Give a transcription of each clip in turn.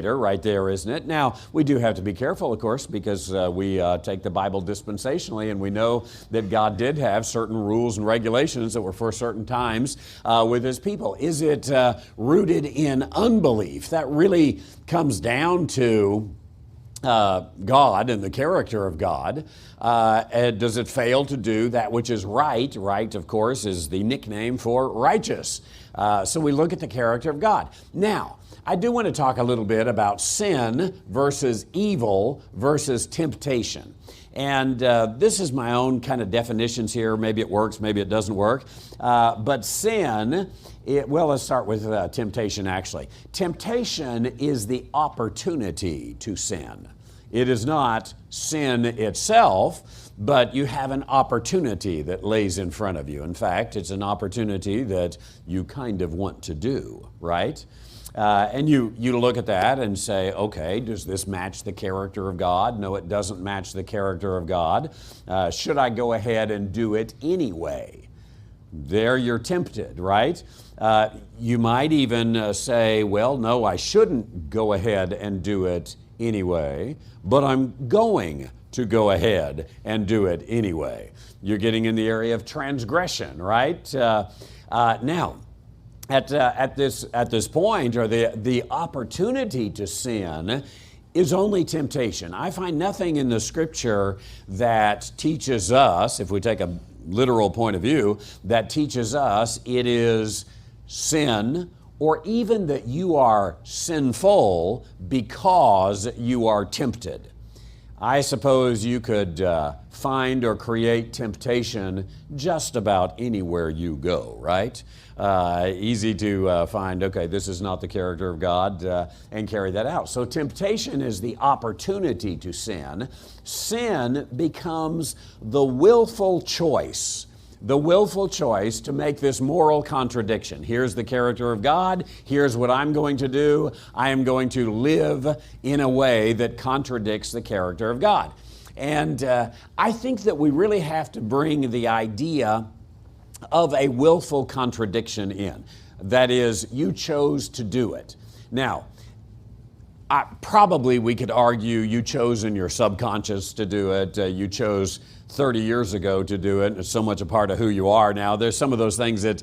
right there, isn't it? Now, we do have to be careful, of course, because we take the Bible dispensationally, and we know that God did have certain rules and regulations that were for certain times with His people. Is it rooted in unbelief? That really comes down to God and the character of God. Does it fail to do that which is right? Right, of course, is the nickname for righteous. So we look at the character of God. Now, I do want to talk a little bit about sin versus evil versus temptation. And this is my own kind of definitions here. Maybe it works, maybe it doesn't work. But sin, let's start with temptation, actually. Temptation is the opportunity to sin. It is not sin itself, but you have an opportunity that lays in front of you. In fact, it's an opportunity that you kind of want to do, right? And you look at that and say, okay, does this match the character of God? No, it doesn't match the character of God. Should I go ahead and do it anyway? There you're tempted, right? You might even say, well, no, I shouldn't go ahead and do it anyway, but I'm going to go ahead and do it anyway. You're getting in the area of transgression, right? Now, at this point, or the opportunity to sin is only temptation. I find nothing in the Scripture that teaches us, if we take a literal point of view, that teaches us it is sin, or even that you are sinful because you are tempted. I suppose you could find or create temptation just about anywhere you go, right? Easy to find, okay, this is not the character of God, and carry that out. So temptation is the opportunity to sin. Sin becomes the willful choice to make this moral contradiction. Here's the character of God. Here's what I'm going to do. I am going to live in a way that contradicts the character of God. And I think that we really have to bring the idea of a willful contradiction in. That is, you chose to do it. Now, probably we could argue you chose in your subconscious to do it. You chose 30 years ago to do it. It's so much a part of who you are now. There's some of those things that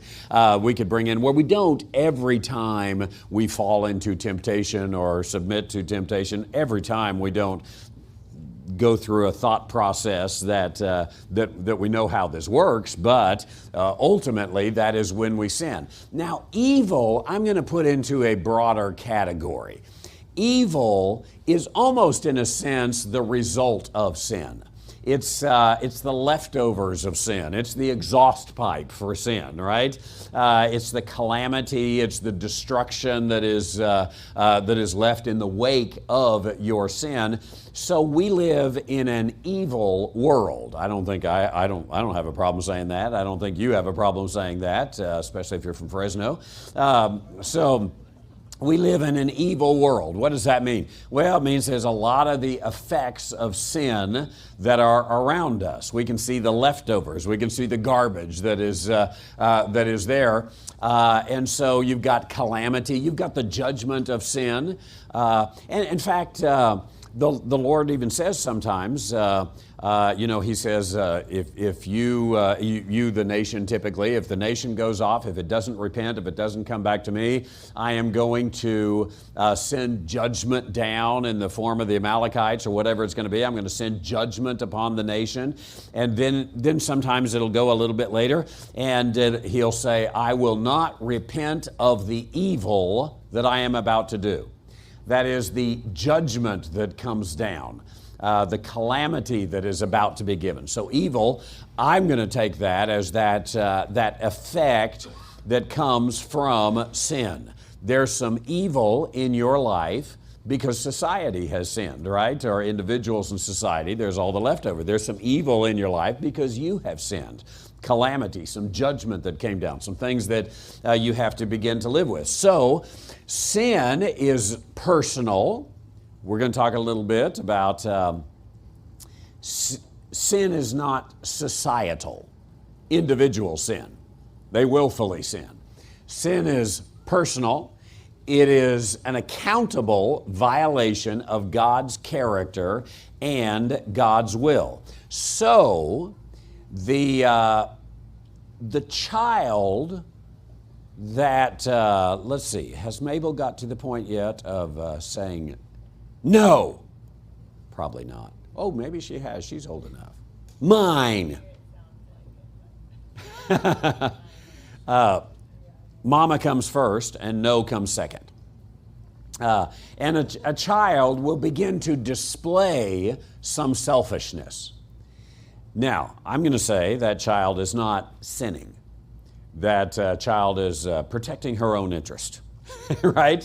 we could bring in where we don't every time we fall into temptation or submit to temptation. Every time we don't go through a thought process that we know how this works, but ultimately that is when we sin. Now, evil, I'm going to put into a broader category. Evil is almost, in a sense, the result of sin. It's the leftovers of sin. It's the exhaust pipe for sin, right? It's the calamity. It's the destruction that is left in the wake of your sin. So we live in an evil world. I don't have a problem saying that. I don't think you have a problem saying that, especially if you're from Fresno. We live in an evil world. What does that mean? Well, it means there's a lot of the effects of sin that are around us. We can see the leftovers. We can see the garbage that is there. And so you've got calamity. You've got the judgment of sin. And in fact, the Lord even says sometimes, He says, if you, the nation typically, if the nation goes off, if it doesn't repent, if it doesn't come back to me, I am going to send judgment down in the form of the Amalekites or whatever it's going to be. I'm going to send judgment upon the nation. And then sometimes it'll go a little bit later, and He'll say, I will not repent of the evil that I am about to do. That is the judgment that comes down. The calamity that is about to be given. So evil, I'm going to take that as that effect that comes from sin. There's some evil in your life because society has sinned, right? Or individuals in society, there's all the leftover. There's some evil in your life because you have sinned. Calamity, some judgment that came down, some things that you have to begin to live with. So sin is personal. We're going to talk a little bit about sin is not societal, individual sin. They willfully sin. Sin is personal. It is an accountable violation of God's character and God's will. So, the child that, let's see, has Mabel got to the point yet of saying no? Probably not. Oh, maybe she has. She's old enough. Mine. Mama comes first and no comes second. And a child will begin to display some selfishness. Now, I'm going to say that child is not sinning. That child is protecting her own interest. Right?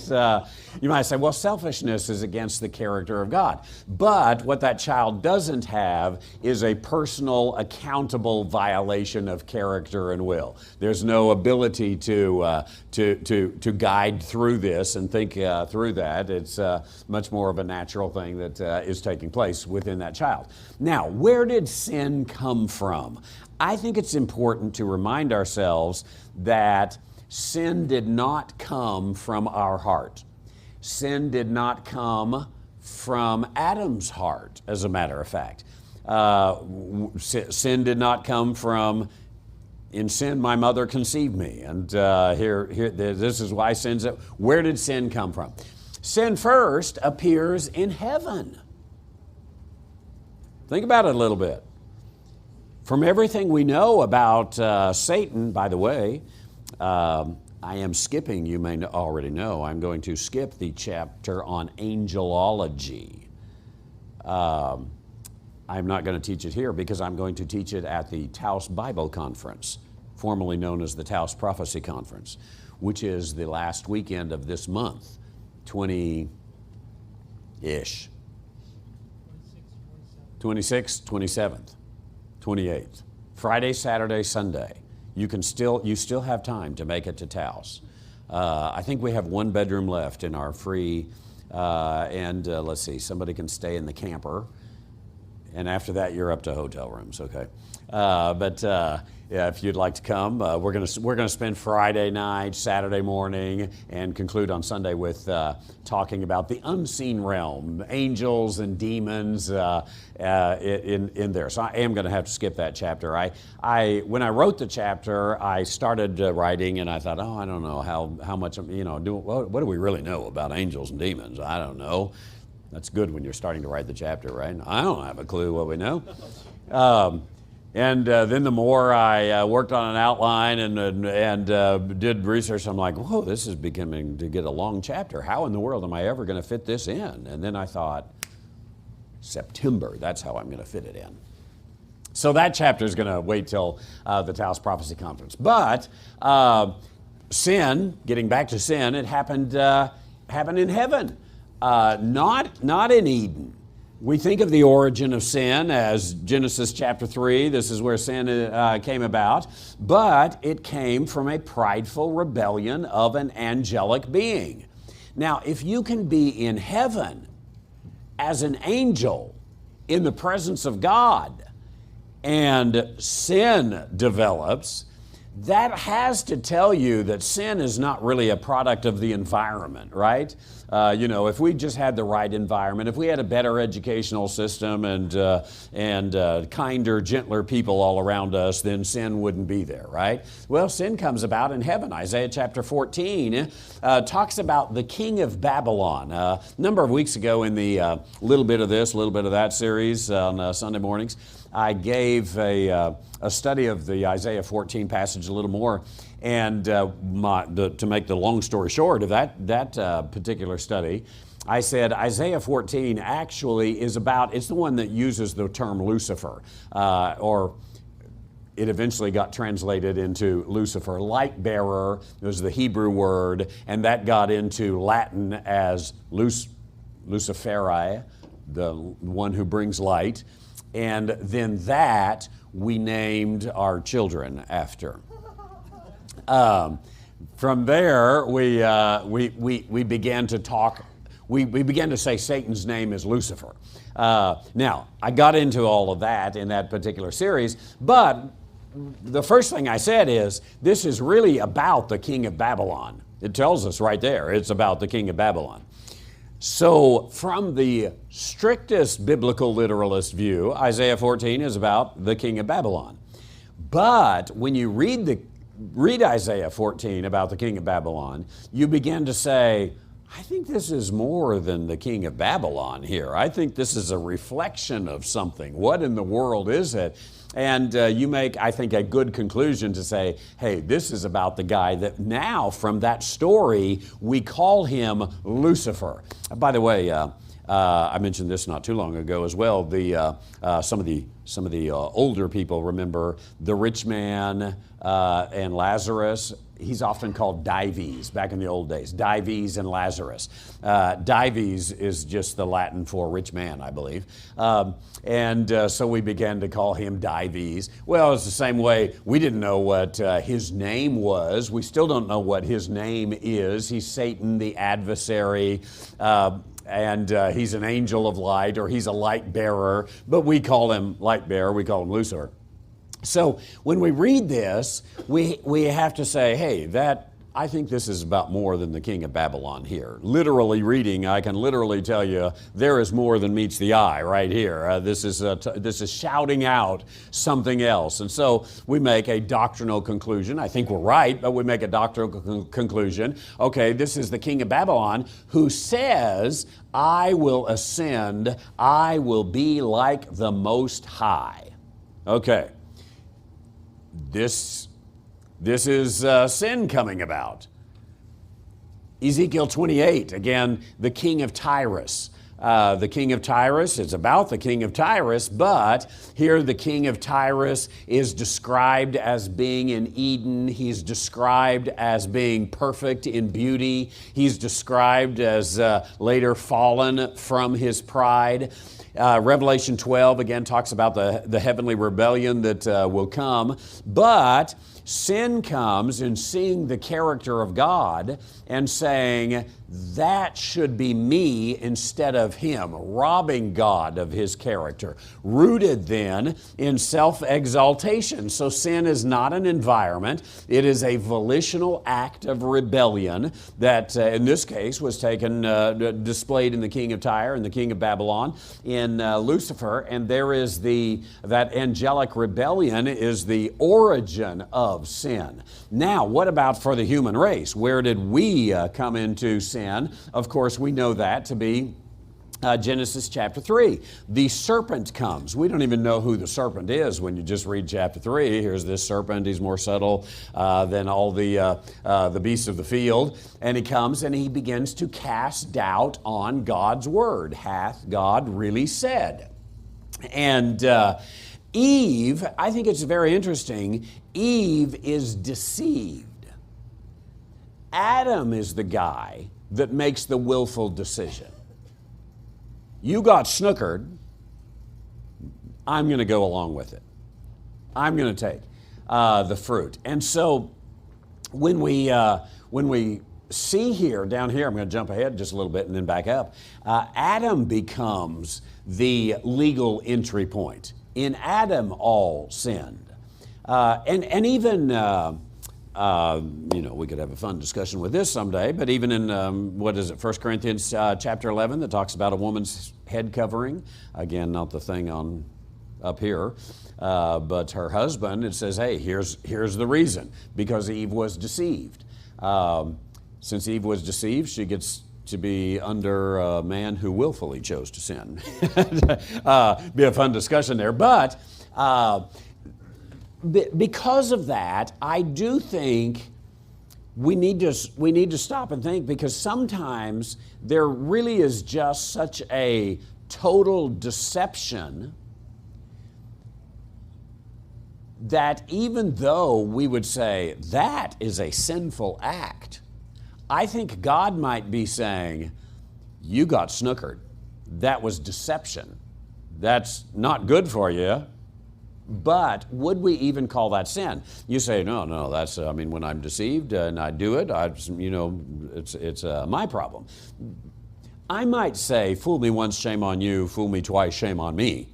You might say, well, selfishness is against the character of God. But what that child doesn't have is a personal, accountable violation of character and will. There's no ability to guide through this and think through that. It's much more of a natural thing that is taking place within that child. Now, where did sin come from? I think it's important to remind ourselves that sin did not come from our heart. Sin did not come from Adam's heart, as a matter of fact. Sin did not come from, in sin my mother conceived me. And this is why sin's. Where did sin come from? Sin first appears in heaven. Think about it a little bit. From everything we know about Satan, by the way, I am skipping, you may already know, I'm going to skip the chapter on angelology. I'm not going to teach it here because I'm going to teach it at the Taos Bible Conference, formerly known as the Taos Prophecy Conference, which is the last weekend of this month, 20-ish. 26th, 27th, 28th. Friday, Saturday, Sunday. You still have time to make it to Taos. I think we have one bedroom left in our free, let's see, somebody can stay in the camper, and after that you're up to hotel rooms, okay? Yeah, if you'd like to come, we're gonna spend Friday night, Saturday morning, and conclude on Sunday with talking about the unseen realm, angels and demons in there. So I am going to have to skip that chapter. When I wrote the chapter, I started writing, and I thought, oh, I don't know how much what do we really know about angels and demons? I don't know. That's good when you're starting to write the chapter, right? I don't have a clue what we know. And then the more I worked on an outline and did research, I'm like, whoa, this is beginning to get a long chapter. How in the world am I ever going to fit this in? And then I thought, September, that's how I'm going to fit it in. So that chapter is going to wait till the Taos Prophecy Conference. But sin, getting back to sin, it happened in heaven, not in Eden. We think of the origin of sin as Genesis chapter 3. This is where sin came about. But it came from a prideful rebellion of an angelic being. Now, if you can be in heaven as an angel in the presence of God and sin develops, that has to tell you that sin is not really a product of the environment, right? If we just had the right environment, if we had a better educational system and kinder, gentler people all around us, then sin wouldn't be there, right? Well, sin comes about in heaven. Isaiah chapter 14 talks about the king of Babylon. A number of weeks ago in the Little Bit of This, Little Bit of That series on Sunday mornings, I gave a study of the Isaiah 14 passage a little more. And to make the long story short of that particular study, I said Isaiah 14 actually is it's the one that uses the term Lucifer, or it eventually got translated into Lucifer. Light bearer was the Hebrew word, and that got into Latin as Luciferi, the one who brings light. And then that we named our children after. From there, we began to talk. We began to say Satan's name is Lucifer. Now, I got into all of that in that particular series, but the first thing I said is this is really about the king of Babylon. It tells us right there, it's about the king of Babylon. So from the strictest biblical literalist view, Isaiah 14 is about the king of Babylon. But when you read Isaiah 14 about the king of Babylon, you begin to say, I think this is more than the king of Babylon here. I think this is a reflection of something. What in the world is it? And you make, I think, a good conclusion to say, hey, this is about the guy that now, from that story, we call him Lucifer. By the way, I mentioned this not too long ago as well. Some of the older people remember the rich man and Lazarus. He's often called Dives back in the old days. Dives and Lazarus. Dives is just the Latin for rich man, I believe. So we began to call him Dives. Well, it's the same way we didn't know what his name was. We still don't know what his name is. He's Satan, the adversary. And he's an angel of light, or he's a light bearer, but we call him light bearer, we call him Lucifer. So when we read this, we have to say, hey, I think this is about more than the king of Babylon here. Literally reading, I can literally tell you there is more than meets the eye right here. This is shouting out something else. And so we make a doctrinal conclusion. I think we're right, but we make a doctrinal conclusion. Okay, this is the king of Babylon who says, I will ascend, I will be like the Most High. Okay. This is sin coming about. Ezekiel 28, again, the king of Tyrus. The king of Tyrus, it's about the king of Tyrus, but here the king of Tyrus is described as being in Eden. He's described as being perfect in beauty. He's described as later fallen from his pride. Revelation 12, again, talks about the heavenly rebellion that will come. But sin comes in seeing the character of God and saying, that should be me instead of him, robbing God of his character, rooted then in self-exaltation. So sin is not an environment. It is a volitional act of rebellion that, in this case, was displayed in the king of Tyre and the king of Babylon in Lucifer. And there is that angelic rebellion is the origin of sin. Now, what about for the human race? Where did we come into sin? Of course, we know that to be Genesis chapter 3. The serpent comes. We don't even know who the serpent is when you just read chapter 3. Here's this serpent. He's more subtle than all the beasts of the field. And he comes and he begins to cast doubt on God's word. Hath God really said? And Eve, I think it's very interesting, Eve is deceived. Adam is the guy that makes the willful decision. You got snookered, I'm going to go along with it. I'm going to take the fruit. And so when we see here, down here, I'm going to jump ahead just a little bit and then back up. Adam becomes the legal entry point. In Adam, all sinned. And even... we could have a fun discussion with this someday, but even in, 1 Corinthians chapter 11 that talks about a woman's head covering, again, not the thing up here, but her husband, it says, hey, here's the reason, because Eve was deceived. Since Eve was deceived, she gets to be under a man who willfully chose to sin. Be a fun discussion there, but... because of that, I do think we need to stop and think, because sometimes there really is just such a total deception that even though we would say that is a sinful act, I think God might be saying, you got snookered. That was deception. That's not good for you. But would we even call that sin? You say, no, that's, when I'm deceived and I do it, it's my problem. I might say, fool me once, shame on you, fool me twice, shame on me.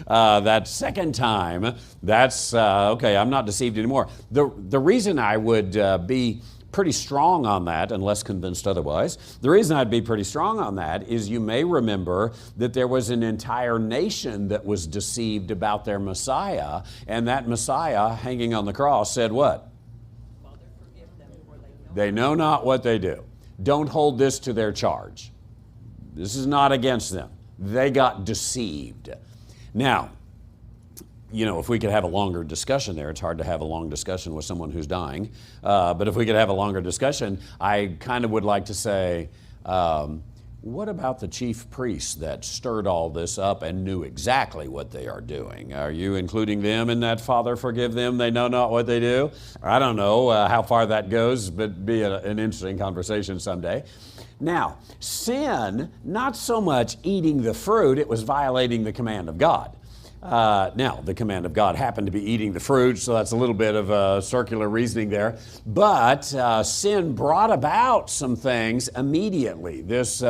That second time, that's, okay, I'm not deceived anymore. The reason I would be pretty strong on that, unless convinced otherwise. The reason I'd be pretty strong on that is you may remember that there was an entire nation that was deceived about their Messiah, and that Messiah hanging on the cross said what? Father, forgive them, for they know not what they do. Don't hold this to their charge. This is not against them. They got deceived. Now, you know, if we could have a longer discussion there, it's hard to have a long discussion with someone who's dying, but if we could have a longer discussion, I kind of would like to say, what about the chief priests that stirred all this up and knew exactly what they are doing? Are you including them in that, Father, forgive them, they know not what they do? I don't know how far that goes, but be an interesting conversation someday. Now, sin, not so much eating the fruit, it was violating the command of God. Now, the command of God happened to be eating the fruit, so that's a little bit of circular reasoning there. But sin brought about some things immediately. This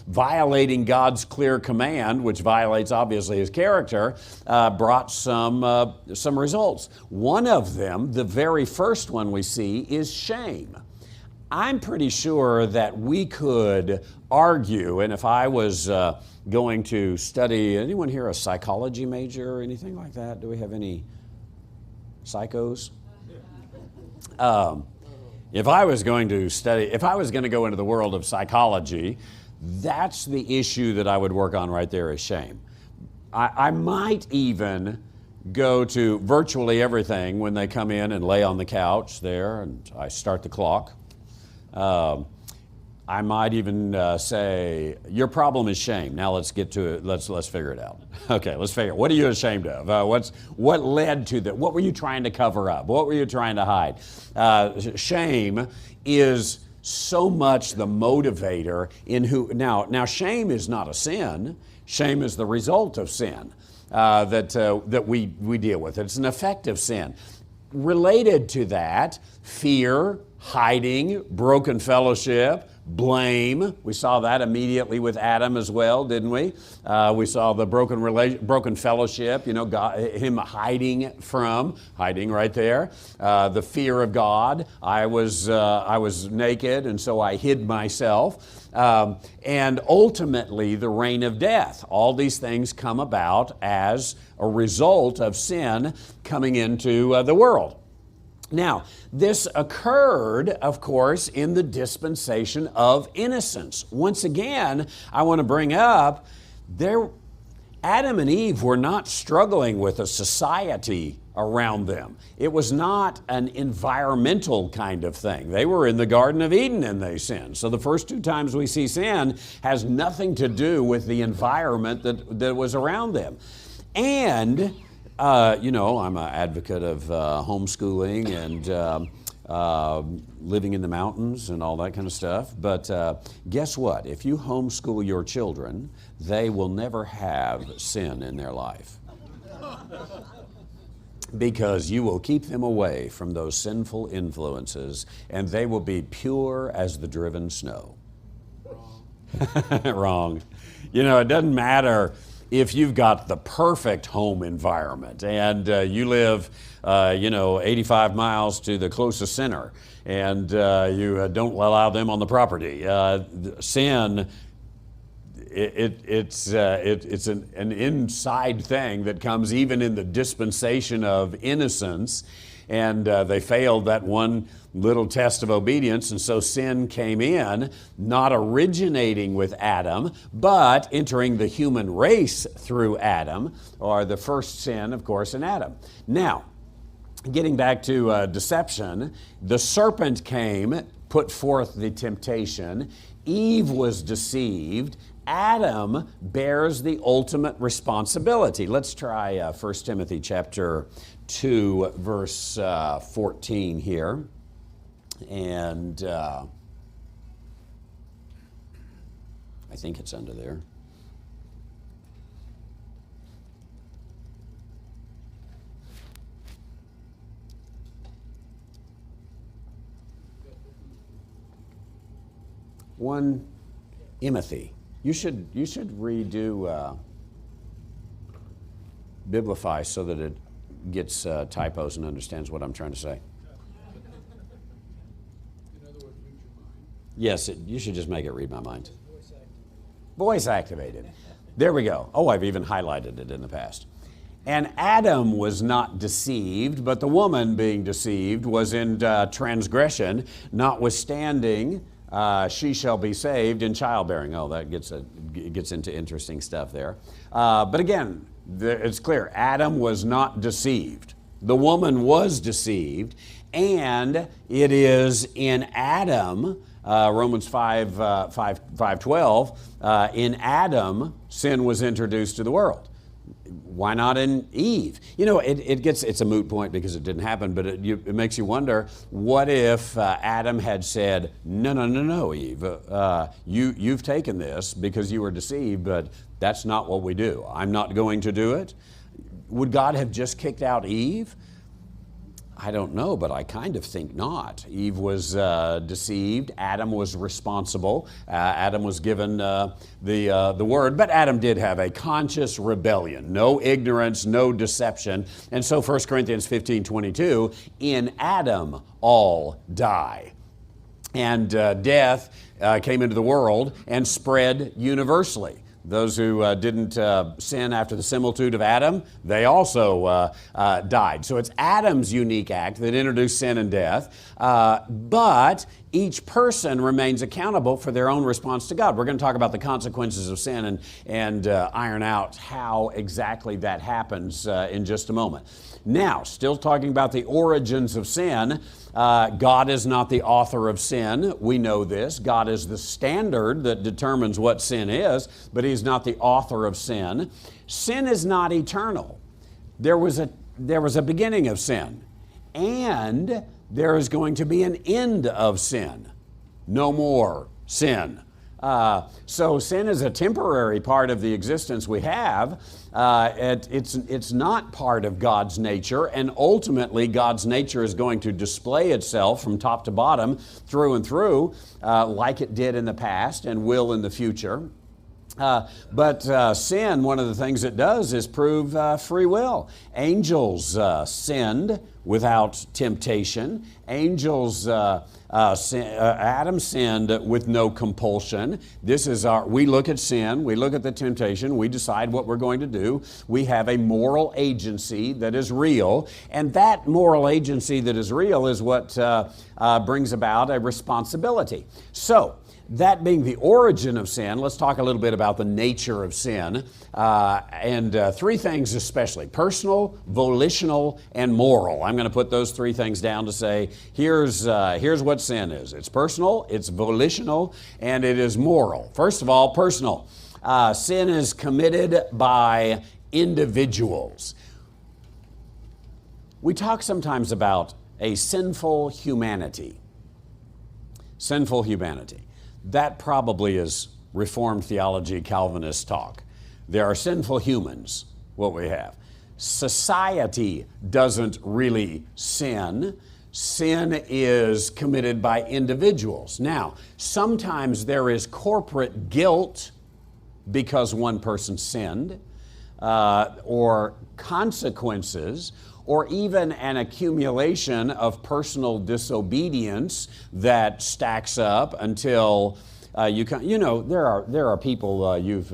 violating God's clear command, which violates obviously His character, brought some results. One of them, the very first one we see, is shame. I'm pretty sure that we could argue, and if I was going to study, anyone here a psychology major or anything like that? Do we have any psychos? If I was going to go into the world of psychology, that's the issue that I would work on right there is shame. I might even go to virtually everything when they come in and lay on the couch there and I start the clock. I might even say, your problem is shame. Now let's get to it. Let's figure it out. Okay, let's figure it out. What are you ashamed of? What led to that? What were you trying to cover up? What were you trying to hide? Shame is so much the motivator in who. Now shame is not a sin. Shame is the result of sin that we deal with. It's an effective sin. Related to that, fear, hiding, broken fellowship, blame. We saw that immediately with Adam as well, didn't we? We saw the broken fellowship, you know, God, him hiding right there. The fear of God. I was naked, and so I hid myself. And ultimately, the reign of death. All these things come about as a result of sin coming into the world. Now, this occurred, of course, in the dispensation of innocence. Once again, I want to bring up, Adam and Eve were not struggling with a society around them. It was not an environmental kind of thing. They were in the Garden of Eden and they sinned. So the first two times we see sin has nothing to do with the environment that was around them. And you know, I'm an advocate of homeschooling and living in the mountains and all that kind of stuff. But guess what? If you homeschool your children, they will never have sin in their life. Because you will keep them away from those sinful influences, and they will be pure as the driven snow. Wrong. You know, it doesn't matter if you've got the perfect home environment and you live, 85 miles to the closest center and you don't allow them on the property. Sin, it's an inside thing that comes even in the dispensation of innocence. And they failed that one little test of obedience, and so sin came in, not originating with Adam, but entering the human race through Adam, or the first sin, of course, in Adam. Now, getting back to deception, the serpent came, put forth the temptation. Eve was deceived. Adam bears the ultimate responsibility. Let's try 1 Timothy chapter 2, verse 14 here. And I think it's under there. One Timothy. You should redo Biblify so that it gets typos and understands what I'm trying to say. In other Yes, you should just make it read my mind. Voice activated. There we go. Oh, I've even highlighted it in the past. And Adam was not deceived, but the woman being deceived was in transgression, notwithstanding she shall be saved in childbearing. Oh, that gets into interesting stuff there. But again, it's clear, Adam was not deceived. The woman was deceived, and it is in Adam, Romans 5:12, in Adam, sin was introduced to the world. Why not in Eve? You know, it's a moot point because it didn't happen, but it makes you wonder, what if Adam had said, no, Eve, you've taken this because you were deceived, but that's not what we do. I'm not going to do it. Would God have just kicked out Eve? I don't know, but I kind of think not. Eve was deceived. Adam was responsible. Adam was given the word, but Adam did have a conscious rebellion. No ignorance, no deception. And so 1 Corinthians 15:22, in Adam all die. And death came into the world and spread universally. Those who didn't sin after the similitude of Adam, they also died. So it's Adam's unique act that introduced sin and death, but each person remains accountable for their own response to God. We're going to talk about the consequences of sin and iron out how exactly that happens in just a moment. Now, still talking about the origins of sin, God is not the author of sin. We know this. God is the standard that determines what sin is, but He's not the author of sin. Sin is not eternal. There was a beginning of sin, and there is going to be an end of sin. No more sin. So sin is a temporary part of the existence we have. It's not part of God's nature, and ultimately God's nature is going to display itself from top to bottom, through and through, like it did in the past and will in the future. But sin, one of the things it does is prove free will. Angels sinned without temptation. Angels, Adam sinned with no compulsion. We look at sin, we look at the temptation, we decide what we're going to do. We have a moral agency that is real, and that moral agency that is real is what brings about a responsibility. So, that being the origin of sin, let's talk a little bit about the nature of sin. And three things especially: personal, volitional, and moral. I'm going to put those three things down to say, here's what sin is. It's personal, it's volitional, and it is moral. First of all, personal. Sin is committed by individuals. We talk sometimes about a sinful humanity. Sinful humanity. That probably is Reformed theology, Calvinist talk. There are sinful humans, what we have. Society doesn't really sin. Sin is committed by individuals. Now, sometimes there is corporate guilt because one person sinned, or consequences, or even an accumulation of personal disobedience that stacks up until there are people you've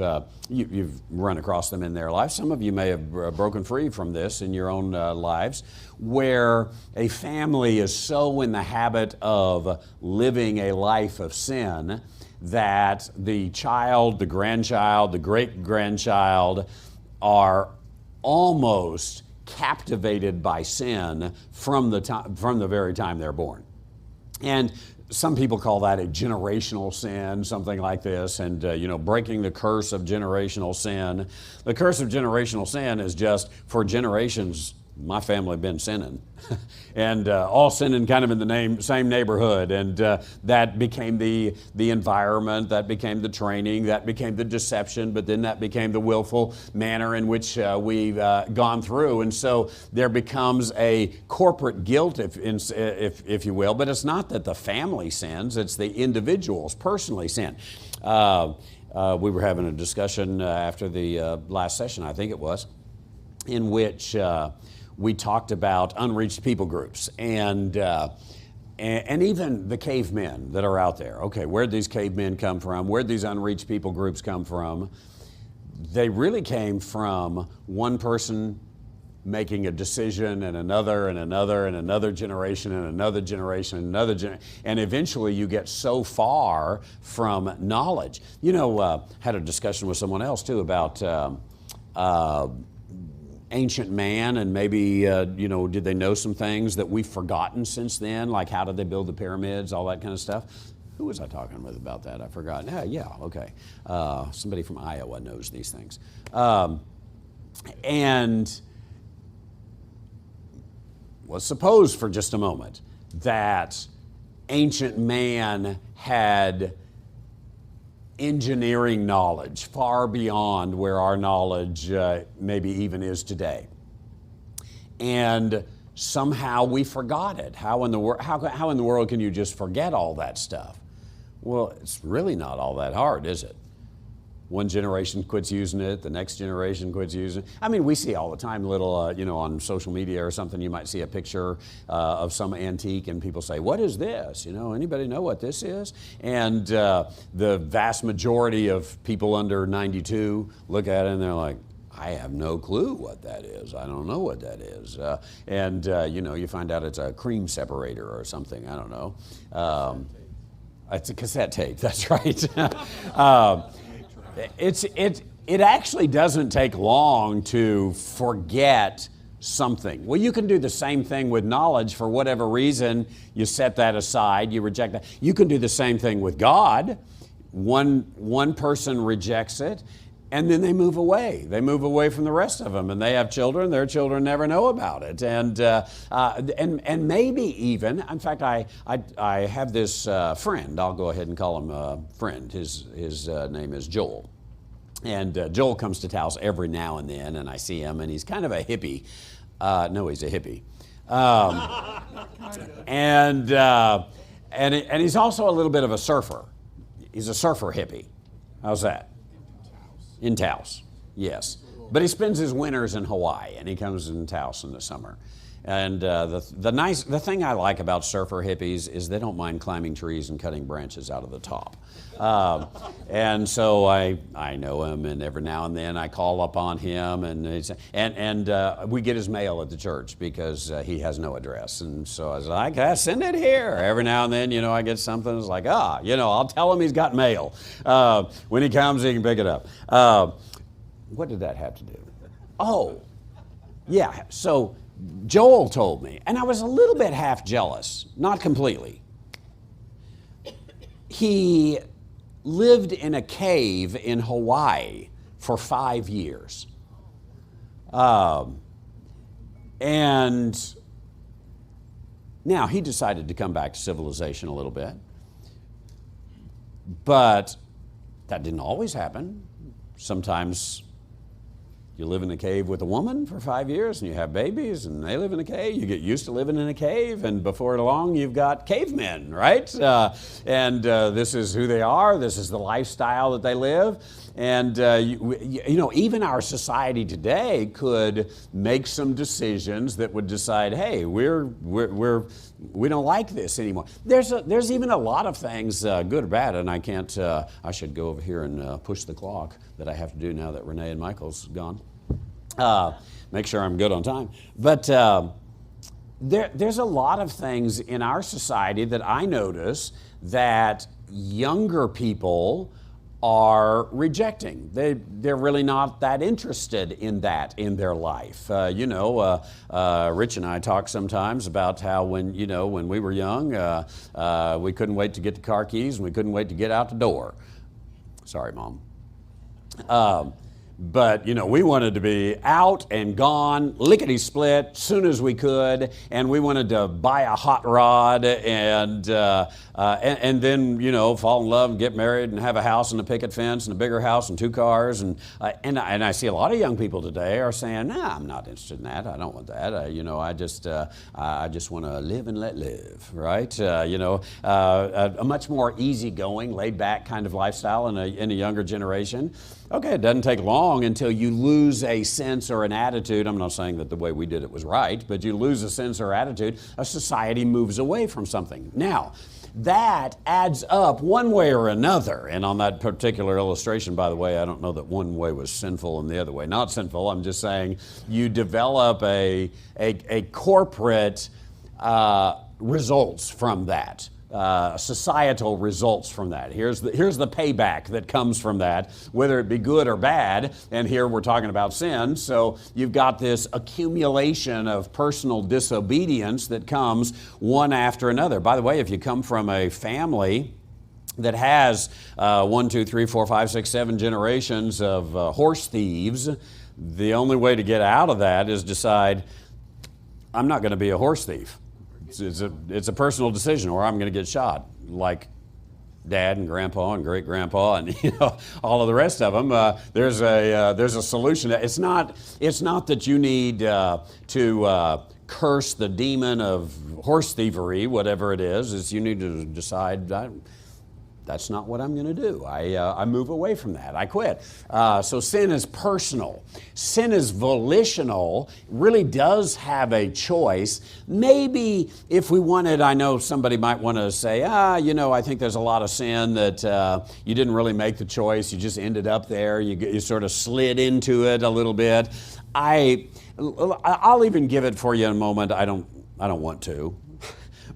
run across them in their life. Some of you may have broken free from this in your own lives, where a family is so in the habit of living a life of sin that the child, the grandchild, the great-grandchild are almost captivated by sin from the very time they're born. And some people call that a generational sin, something like this, and breaking the curse of generational sin. The curse of generational sin is just, for generations, my family have been sinning, and all sinning kind of in the same neighborhood, and that became the environment, that became the training, that became the deception, but then that became the willful manner in which we've gone through, and so there becomes a corporate guilt, if you will, but it's not that the family sins, it's the individuals personally sin. We were having a discussion after the last session, I think it was, in which we talked about unreached people groups, and and even the cavemen that are out there. Okay, where'd these cavemen come from? Where'd these unreached people groups come from? They really came from one person making a decision, and another and another and another generation and another generation and another generation, and eventually you get so far from knowledge. Had a discussion with someone else too about ancient man, and maybe did they know some things that we've forgotten since then, like how did they build the pyramids, all that kind of stuff. Who was I talking with about that? I forgot. Yeah, okay. Somebody from Iowa knows these things. And let's suppose for just a moment that ancient man had engineering knowledge far beyond where our knowledge maybe even is today. And somehow we forgot it. How in the world can you just forget all that stuff? Well, it's really not all that hard, is it? One generation quits using it, the next generation quits using it. I mean, we see all the time little, on social media or something, you might see a picture of some antique and people say, what is this? Anybody know what this is? And the vast majority of people under 92 look at it and they're like, I have no clue what that is. I don't know what that is. You find out it's a cream separator or something. I don't know. It's a cassette tape, that's right. It actually doesn't take long to forget something. Well, you can do the same thing with knowledge. For whatever reason, you set that aside, you reject that. You can do the same thing with God. One person rejects it, and then they move away. They move away from the rest of them, and they have children. Their children never know about it, and maybe even. In fact, I have this friend. I'll go ahead and call him a friend. His name is Joel, and Joel comes to Taos every now and then, and I see him, and he's kind of a hippie. No, he's a hippie, and he's also a little bit of a surfer. He's a surfer hippie. How's that? In Taos, yes. But he spends his winters in Hawaii, and he comes in Taos in the summer. And the thing I like about surfer hippies is they don't mind climbing trees and cutting branches out of the top. And so I know him, and every now and then I call up on him, and we get his mail at the church because he has no address. And so I was like, send it here. Every now and then, I get something. It's like, I'll tell him he's got mail. When he comes, he can pick it up. What did that have to do? Oh, yeah. So Joel told me, and I was a little bit half jealous, not completely. He lived in a cave in Hawaii for 5 years. And now he decided to come back to civilization a little bit. But that didn't always happen. Sometimes you live in a cave with a woman for 5 years and you have babies and they live in a cave. You get used to living in a cave, and before long you've got cavemen, right? This is who they are. This is the lifestyle that they live. And even our society today could make some decisions that would decide, hey, we don't like this anymore. There's even a lot of things, good or bad, and I can't. I should go over here and push the clock that I have to do now that Renee and Michael's gone. Make sure I'm good on time. But there's a lot of things in our society that I notice that younger people are rejecting. They're really not that interested in that in their life. Rich and I talk sometimes about how when we were young, we couldn't wait to get the car keys and we couldn't wait to get out the door. Sorry, Mom. But, we wanted to be out and gone, lickety-split, soon as we could, and we wanted to buy a hot rod and then, fall in love and get married and have a house and a picket fence and a bigger house and 2 cars. And I see a lot of young people today are saying, nah, I'm not interested in that. I don't want that. I just want to live and let live, right? A much more easygoing, laid-back kind of lifestyle in a younger generation. Okay, it doesn't take long until you lose a sense or an attitude. I'm not saying that the way we did it was right, but you lose a sense or attitude, a society moves away from something. Now, that adds up one way or another. And on that particular illustration, by the way, I don't know that one way was sinful and the other way not sinful. I'm just saying you develop a corporate results from that. Societal results from that. Here's the payback that comes from that, whether it be good or bad. And here we're talking about sin. So you've got this accumulation of personal disobedience that comes one after another. By the way, if you come from a family that has 1, 2, 3, 4, 5, 6, 7 generations of horse thieves, the only way to get out of that is decide, I'm not going to be a horse thief. It's a personal decision, or I'm going to get shot, like Dad and Grandpa and Great Grandpa and all of the rest of them. There's a solution. It's not that you need to curse the demon of horse thievery, whatever it is. It's you need to decide. That's not what I'm going to do. I move away from that. I quit. So sin is personal. Sin is volitional, really does have a choice. Maybe if we wanted, I know somebody might want to say, I think there's a lot of sin that you didn't really make the choice. You just ended up there. You sort of slid into it a little bit. I'll even give it for you in a moment. I don't want to.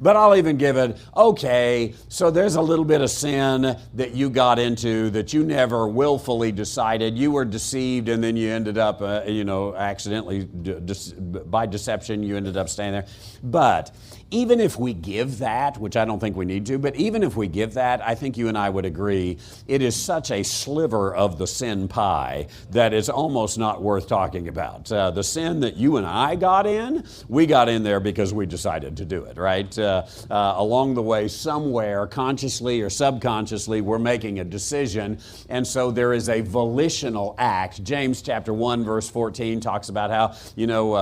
But I'll even give it, okay, so there's a little bit of sin that you got into that you never willfully decided. You were deceived and then you ended up, accidentally, by deception, you ended up staying there. But even if we give that, which I don't think we need to, but even if we give that, I think you and I would agree, it is such a sliver of the sin pie that it's almost not worth talking about. The sin that you and I got in, we got in there because we decided to do it, right? Along the way, somewhere, consciously or subconsciously, we're making a decision, and so there is a volitional act. James chapter 1, verse 14 talks about how,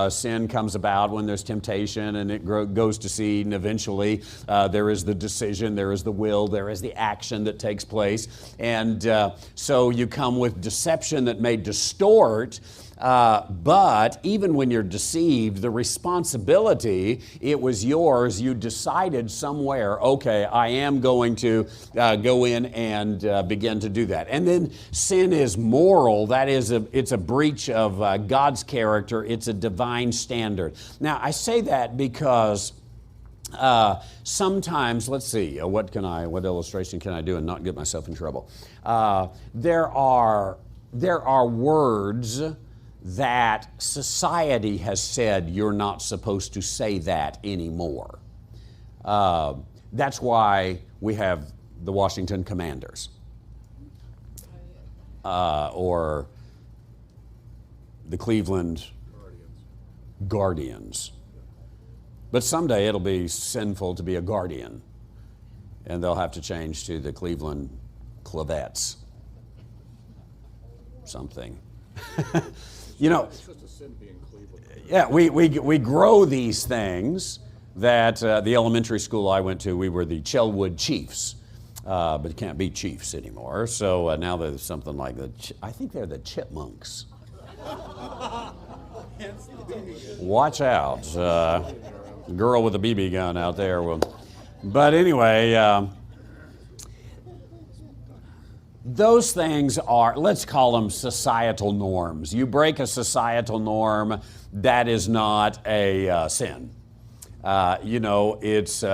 sin comes about when there's temptation and it goes to seed, and eventually there is the decision, there is the will, there is the action that takes place. And so you come with deception that may distort, but even when you're deceived, the responsibility, it was yours. You decided somewhere, okay, I am going to go in and begin to do that. And then sin is moral. That is, it's a breach of God's character. It's a divine standard. Now, I say that because sometimes, let's see, what illustration can I do and not get myself in trouble? There are words that society has said you're not supposed to say that anymore. That's why we have the Washington Commanders or the Cleveland Guardians. But someday it'll be sinful to be a guardian, and they'll have to change to the Cleveland Clavettes. Something. It's just a sin being Cleveland. Yeah, we grow these things that the elementary school I went to, we were the Chelwood Chiefs, but you can't be Chiefs anymore. So now there's something like I think they're the Chipmunks. Watch out. Girl with a BB gun out there. But anyway, those things are, let's call them societal norms. You break a societal norm, that is not a sin. It's,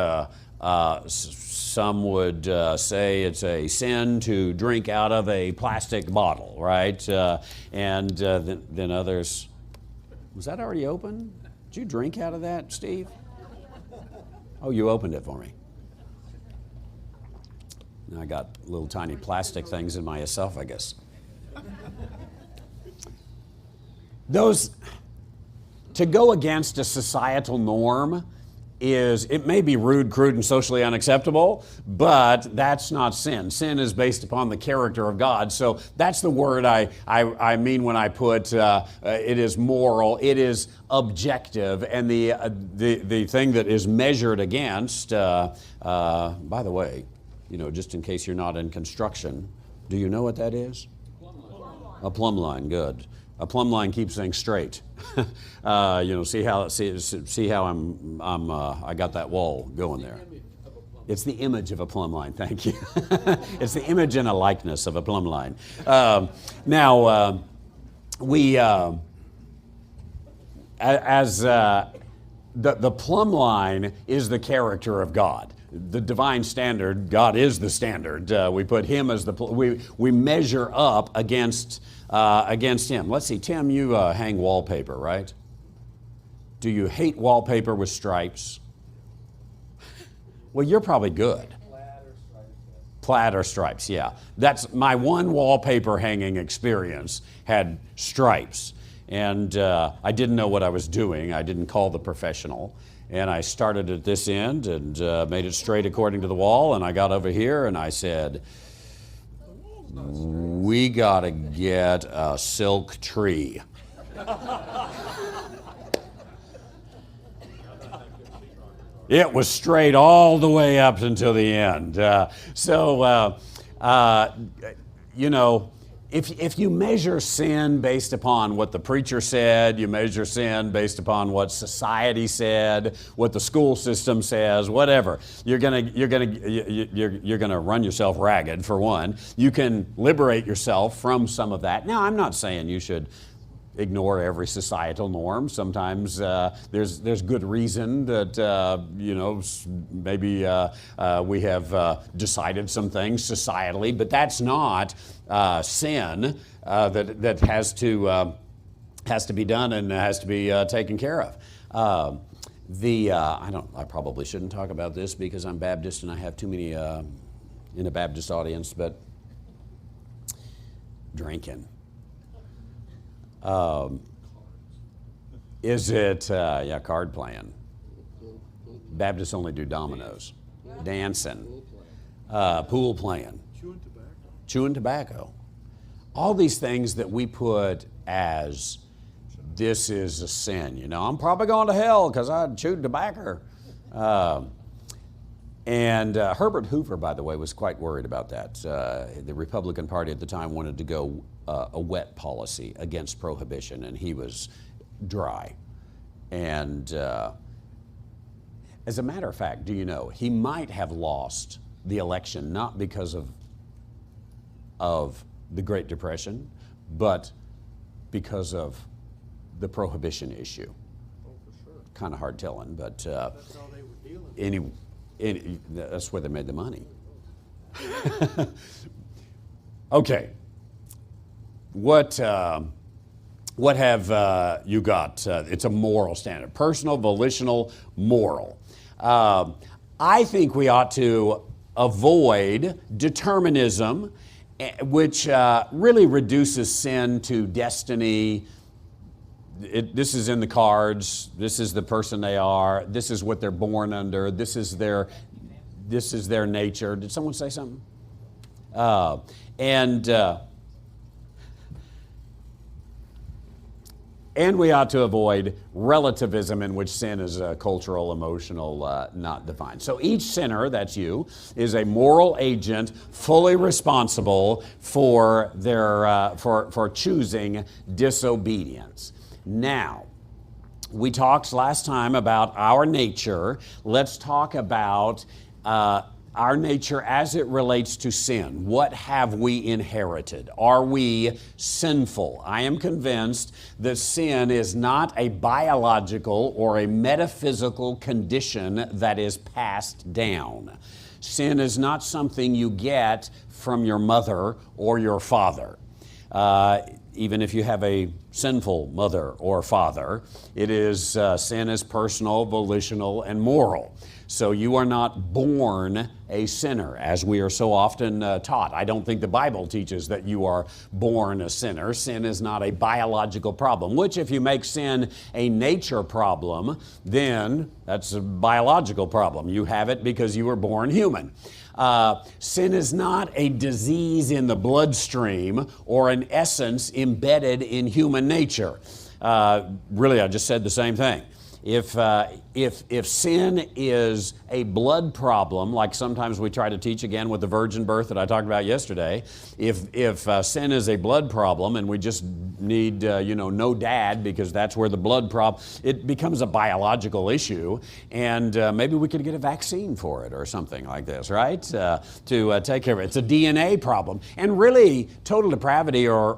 some would say it's a sin to drink out of a plastic bottle, right? And then others, was that already open? Did you drink out of that, Steve? Oh, you opened it for me. And I got little tiny plastic things in my esophagus. To go against a societal norm it may be rude, crude, and socially unacceptable, but that's not sin. Sin is based upon the character of God. So that's the word I mean when I put it is moral, it is objective, and the thing that is measured against, by the way, just in case you're not in construction, do you know what that is? A plumb line, good. A plumb line keeps things straight. See how I got that wall going there. It's the image of a plumb line. Thank you. It's the image and a likeness of a plumb line. The plumb line is the character of God. The divine standard, God is the standard. We put Him as we measure up against Him. Let's see, Tim, you hang wallpaper, right? Do you hate wallpaper with stripes? Well, you're probably good. Plaid or stripes, yeah. That's my one wallpaper hanging experience had stripes. And I didn't know what I was doing. I didn't call the professional. And I started at this end and made it straight according to the wall. And I got over here and I said, we got to get a silk tree. It was straight all the way up until the end. If you measure sin based upon what the preacher said, you measure sin based upon what society said, what the school system says, whatever, you're gonna run yourself ragged. For one, you can liberate yourself from some of that. Now, I'm not saying you should ignore every societal norm. Sometimes there's good reason that maybe we have decided some things societally, but that's not sin that has to be done and has to be taken care of. I probably shouldn't talk about this because I'm Baptist and I have too many in a Baptist audience, but drinking. Is it, card playing. Baptists only do dominoes, dancing, pool playing, chewing tobacco. All these things that we put as this is a sin. I'm probably going to hell because I chewed tobacco. And Herbert Hoover, by the way, was quite worried about that. The Republican Party at the time wanted to go a wet policy against prohibition, and he was dry. And as a matter of fact, do you know, he might have lost the election not because of the Great Depression, but because of the prohibition issue. Oh, for sure. Kind of hard telling, but That's how they were dealing. that's where they made the money. Okay. What have you got? It's a moral standard. Personal, volitional, moral. I think we ought to avoid determinism, which really reduces sin to destiny. This is in the cards. This is the person they are. This is what they're born under. This is their nature. Did someone say something? And we ought to avoid relativism, in which sin is cultural, emotional, not defined. So each sinner, that's you, is a moral agent fully responsible for for choosing disobedience. Now, we talked last time about our nature. Let's talk about our nature as it relates to sin. What have we inherited? Are we sinful? I am convinced that sin is not a biological or a metaphysical condition that is passed down. Sin is not something you get from your mother or your father. Even if you have a sinful mother or father, sin is personal, volitional, and moral. So you are not born a sinner, as we are so often taught. I don't think the Bible teaches that you are born a sinner. Sin is not a biological problem, which if you make sin a nature problem, then that's a biological problem. You have it because you were born human. Sin is not a disease in the bloodstream or an essence embedded in human nature. Really, I just said the same thing. If sin is a blood problem, like sometimes we try to teach again with the virgin birth that I talked about yesterday, if sin is a blood problem and we just need no dad because that's where the blood problem, it becomes a biological issue, and maybe we could get a vaccine for it or something like this, right? To take care of it. It's a DNA problem, and really, total depravity or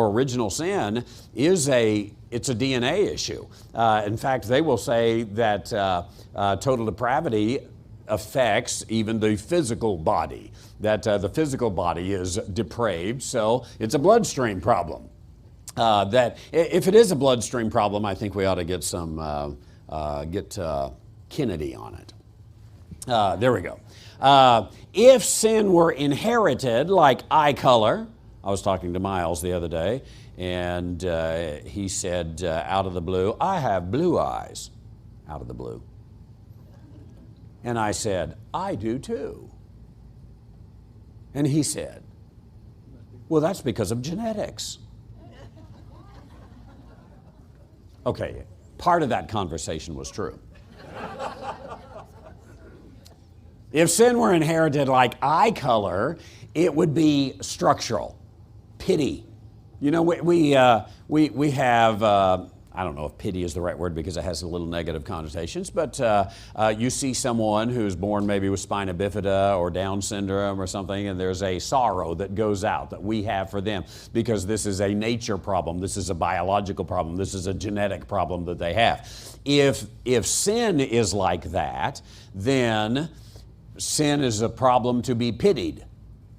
original sin is it's a DNA issue. In fact, they will say that total depravity affects even the physical body, that the physical body is depraved, so it's a bloodstream problem. That if it is a bloodstream problem, I think we ought to get some Kennedy on it. There we go. If sin were inherited, like eye color, I was talking to Miles the other day, and he said out of the blue, I have blue eyes, out of the blue. And I said, I do too. And he said, well, that's because of genetics. Okay, part of that conversation was true. If sin were inherited like eye color, it would be structural, pity. You know, we have, I don't know if pity is the right word because it has a little negative connotations, but you see someone who's born maybe with spina bifida or Down syndrome or something, and there's a sorrow that goes out that we have for them because this is a nature problem, this is a biological problem, this is a genetic problem that they have. If sin is like that, then sin is a problem to be pitied.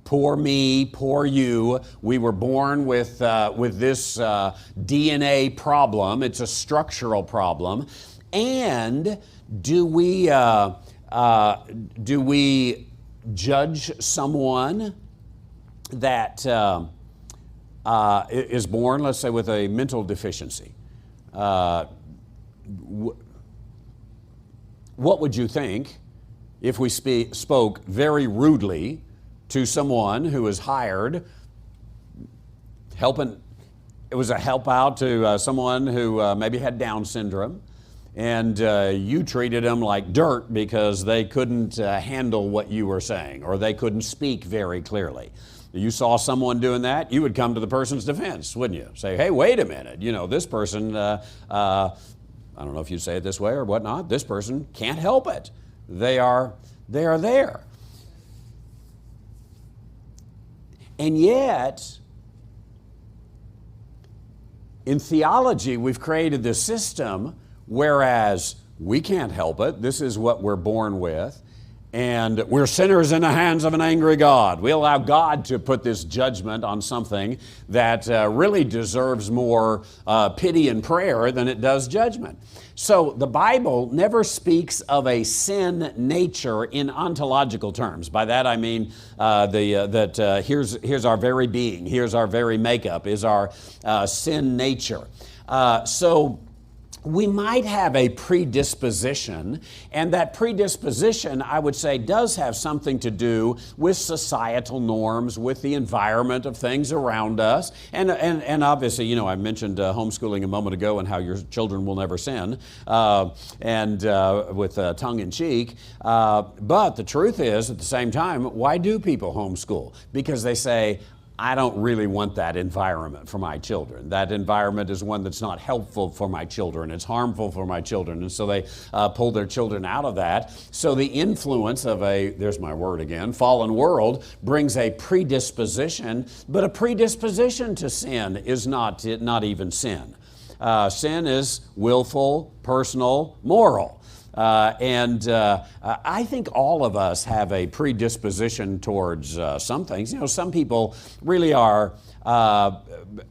Poor me, poor you. We were born with this DNA problem. It's a structural problem. And do we judge someone that is born, let's say, with a mental deficiency? What would you think if we spoke very rudely to someone who was hired, it was a help out to someone who maybe had Down syndrome, and you treated them like dirt because they couldn't handle what you were saying, or they couldn't speak very clearly. You saw someone doing that, you would come to the person's defense, wouldn't you? Say, hey, wait a minute, this person, I don't know if you'd say it this way or whatnot, this person can't help it. They are there. And yet, in theology, we've created this system, whereas we can't help it. This is what we're born with. And we're sinners in the hands of an angry God. We allow God to put this judgment on something that really deserves more pity and prayer than it does judgment. So the Bible never speaks of a sin nature in ontological terms. By that I mean here's our very being, here's our very makeup, is our sin nature. So we might have a predisposition, and that predisposition, I would say, does have something to do with societal norms, with the environment of things around us. And obviously, I mentioned homeschooling a moment ago and how your children will never sin, with tongue in cheek. But the truth is, at the same time, why do people homeschool? Because they say, I don't really want that environment for my children. That environment is one that's not helpful for my children. It's harmful for my children. And so they pull their children out of that. So the influence of there's my word again, fallen world brings a predisposition, but a predisposition to sin is not even sin. Sin is willful, personal, moral. I think all of us have a predisposition towards some things. Some people really are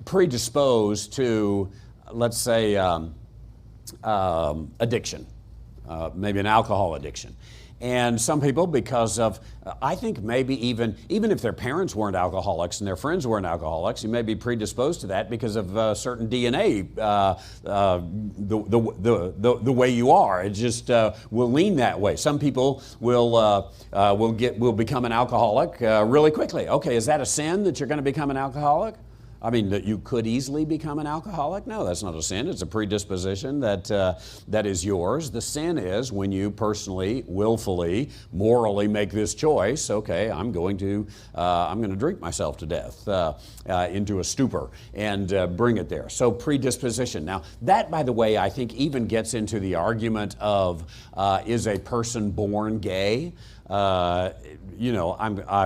predisposed to, let's say, addiction, maybe an alcohol addiction. And some people, because of, I think maybe even if their parents weren't alcoholics and their friends weren't alcoholics, you may be predisposed to that because of certain DNA, the way you are. It just will lean that way. Some people will become an alcoholic really quickly. Okay, is that a sin that you're going to become an alcoholic? I mean, that you could easily become an alcoholic? No, that's not a sin. It's a predisposition that is yours. The sin is when you personally, willfully, morally make this choice. Okay, I'm going to drink myself to death into a stupor and bring it there. So predisposition. Now, that, by the way, I think even gets into the argument of is a person born gay? I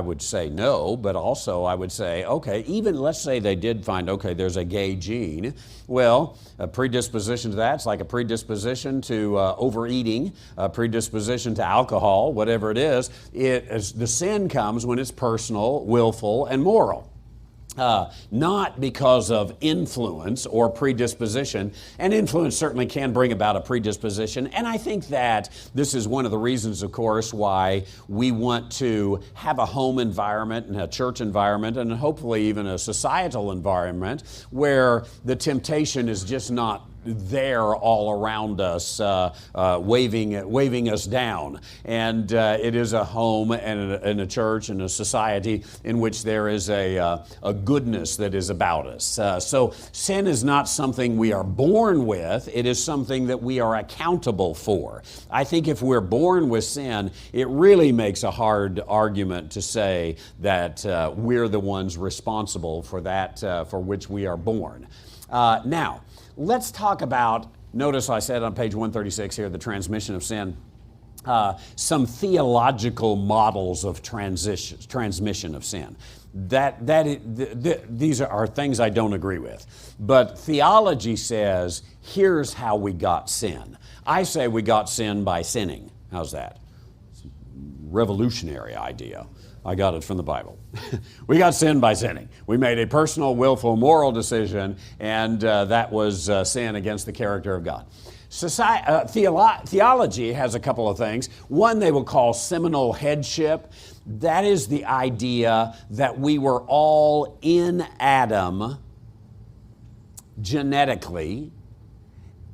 would say no, but also I would say, okay, even let's say they did find, okay, there's a gay gene. Well, a predisposition to that's like a predisposition to overeating, a predisposition to alcohol, whatever it is. The sin comes when it's personal, willful, and moral. Not because of influence or predisposition. And influence certainly can bring about a predisposition. And I think that this is one of the reasons, of course, why we want to have a home environment and a church environment and hopefully even a societal environment where the temptation is just not there all around us, waving us down. And it is a home and a church and a society in which there is a goodness that is about us. So sin is not something we are born with. It is something that we are accountable for. I think if we're born with sin, it really makes a hard argument to say that we're the ones responsible for that for which we are born. Now, let's talk about, notice I said on page 136 here, the transmission of sin, some theological models of transmission of sin. These are things I don't agree with. But theology says, here's how we got sin. I say we got sin by sinning. How's that? Revolutionary idea. I got it from the Bible. We got sin by sinning. We made a personal, willful, moral decision, and that was sin against the character of God. Theology has a couple of things. One they will call seminal headship. That is the idea that we were all in Adam genetically,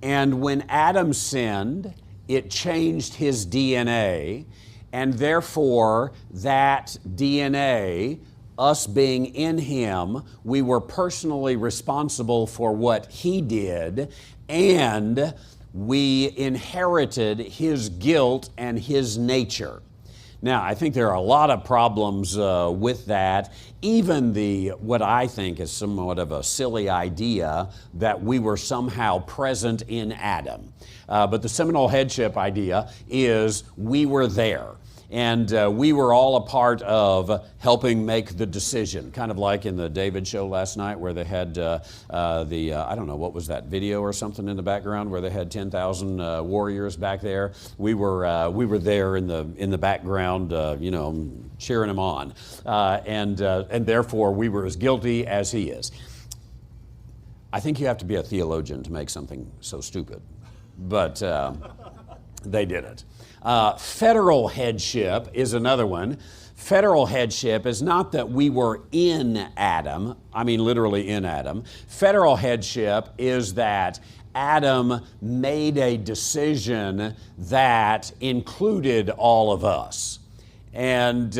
and when Adam sinned, it changed his DNA, and therefore that DNA, us being in him, we were personally responsible for what he did, and we inherited his guilt and his nature. Now, I think there are a lot of problems with that. Even what I think is somewhat of a silly idea that we were somehow present in Adam. But the seminal headship idea is we were there. And we were all a part of helping make the decision, kind of like in the David show last night where they had I don't know, what was that, video or something in the background where they had 10,000 warriors back there. We were there in the background, cheering them on, and therefore we were as guilty as he is. I think you have to be a theologian to make something so stupid, but they did it. Federal headship is another one. Federal headship is not that we were in Adam, I mean literally in Adam. Federal headship is that Adam made a decision that included all of us. And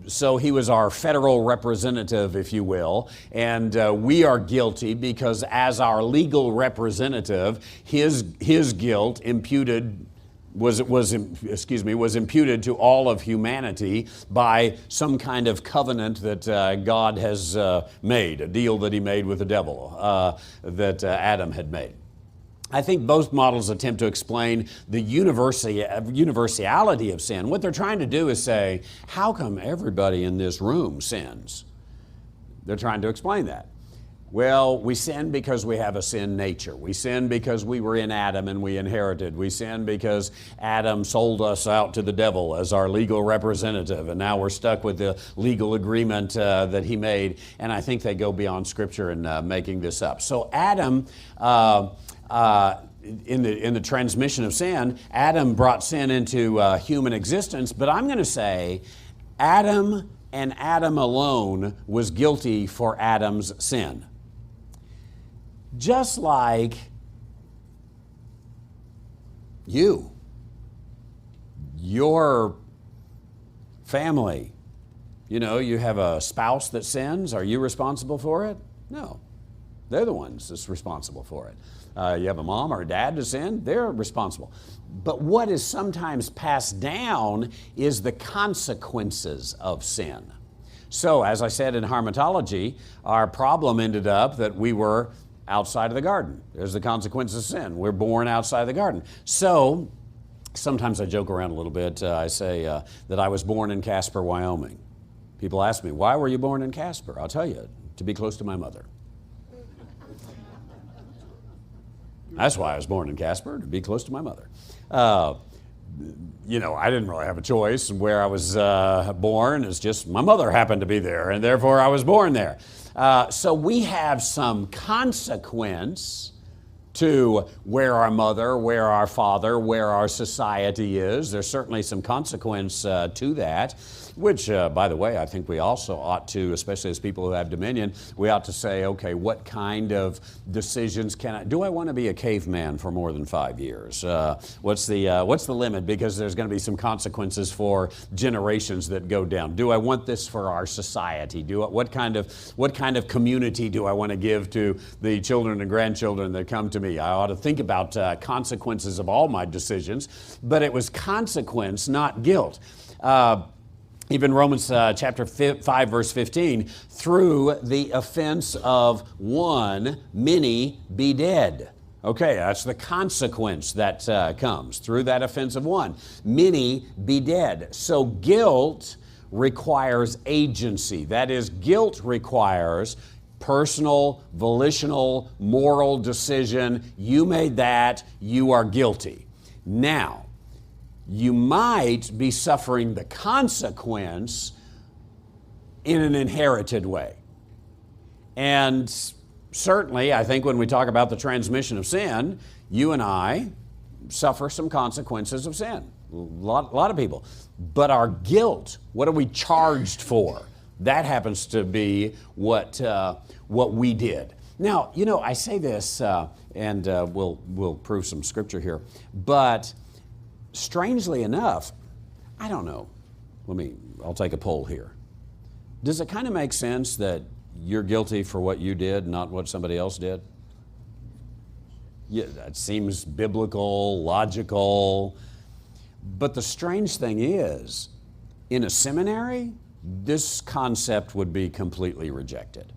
so he was our federal representative, if you will, and we are guilty because as our legal representative, his guilt was imputed to all of humanity by some kind of covenant that God has made, a deal that he made with the devil that Adam had made. I think both models attempt to explain the universality of sin. What they're trying to do is say, how come everybody in this room sins? They're trying to explain that. Well, we sin because we have a sin nature. We sin because we were in Adam and we inherited. We sin because Adam sold us out to the devil as our legal representative, and now we're stuck with the legal agreement that he made. And I think they go beyond Scripture in making this up. So Adam, in the transmission of sin, Adam brought sin into human existence. But I'm going to say Adam and Adam alone was guilty for Adam's sin. Just like your family, you have a spouse that sins. Are you responsible for it? No. They're the ones that's responsible for it. You have a mom or a dad to sin, they're responsible. But what is sometimes passed down is the consequences of sin. So, as I said in Hamartiology, our problem ended up that we were outside of the garden. There's the consequences of sin. We're born outside of the garden. So, sometimes I joke around a little bit. I say that I was born in Casper, Wyoming. People ask me, why were you born in Casper? I'll tell you, to be close to my mother. That's why I was born in Casper, to be close to my mother. You know, I didn't really have a choice where I was born. It's just my mother happened to be there, and therefore I was born there. So we have some consequence to where our mother, where our father, where our society is. There's certainly some consequence to that, which, by the way, I think we also ought to, especially as people who have dominion, we ought to say, okay, what kind of decisions do I want to be a caveman for more than 5 years? What's the limit? Because there's going to be some consequences for generations that go down. Do I want this for our society? What kind of community do I want to give to the children and grandchildren that come to me? I ought to think about consequences of all my decisions, but it was consequence, not guilt. Even Romans chapter 5, verse 15, through the offense of one, many be dead. Okay, that's the consequence that comes. Through that offense of one, many be dead. So guilt requires agency. That is, guilt requires personal, volitional, moral decision. You made that, you are guilty. Now, you might be suffering the consequence in an inherited way. And certainly, I think when we talk about the transmission of sin, you and I suffer some consequences of sin. A lot of people. But our guilt, what are we charged for? That happens to be what we did. Now, you know, I say this, and we'll prove some scripture here, but strangely enough, I don't know. I'll take a poll here. Does it kind of make sense that you're guilty for what you did, not what somebody else did? Yeah, that seems biblical, logical. But the strange thing is, in a seminary, this concept would be completely rejected,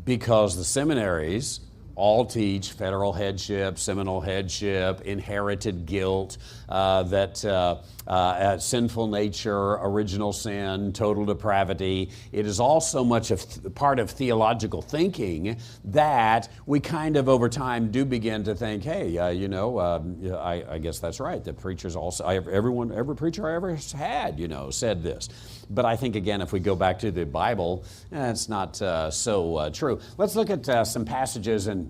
because the seminaries all teach federal headship, seminal headship, inherited guilt, sinful nature, original sin, total depravity. It is all so much part of theological thinking that we kind of over time do begin to think, hey, I guess that's right. The preachers also, every preacher I ever had, said this. But I think, again, if we go back to the Bible, it's not so true. Let's look at some passages and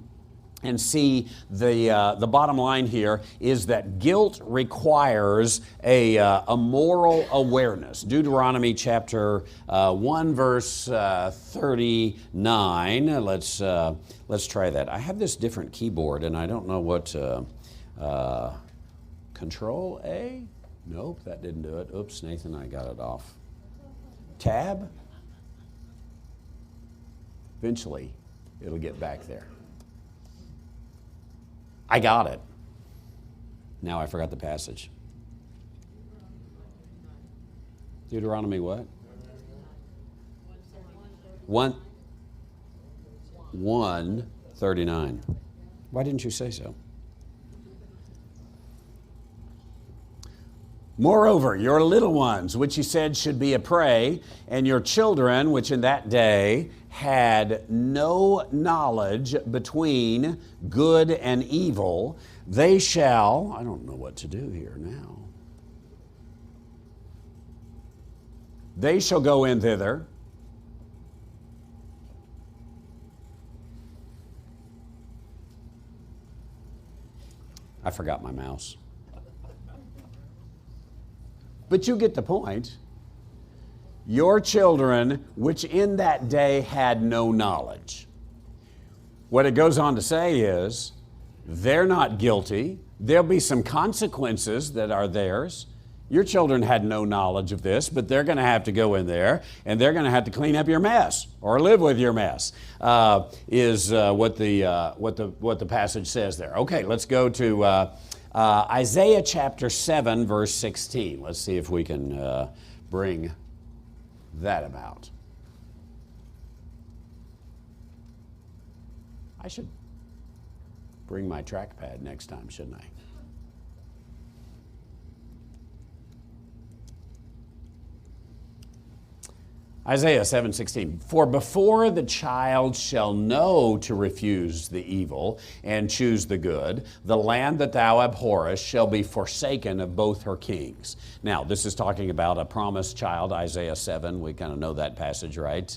see the bottom line here is that guilt requires a moral awareness. Deuteronomy chapter 1, verse 39. Let's try that. I have this different keyboard, and I don't know what. Control A? Nope, that didn't do it. Oops, Nathan, I got it off. Tab? Eventually, it'll get back there. I got it. Now I forgot the passage. Deuteronomy what? 1:39. Why didn't you say so? Moreover, your little ones, which he said should be a prey, and your children, which in that day had no knowledge between good and evil, they shall, I don't know what to do here now. They shall go in thither. I forgot my mouse. But you get the point. Your children, which in that day had no knowledge. What it goes on to say is, they're not guilty. There'll be some consequences that are theirs. Your children had no knowledge of this, but they're going to have to go in there and they're going to have to clean up your mess or live with your mess, is what the passage says there. Okay, let's go to Isaiah chapter 7, verse 16. Let's see if we can bring that about. I should bring my trackpad next time, shouldn't I? Isaiah 7:16, for before the child shall know to refuse the evil and choose the good, the land that thou abhorrest shall be forsaken of both her kings. Now, this is talking about a promised child, Isaiah 7. We kind of know that passage, right?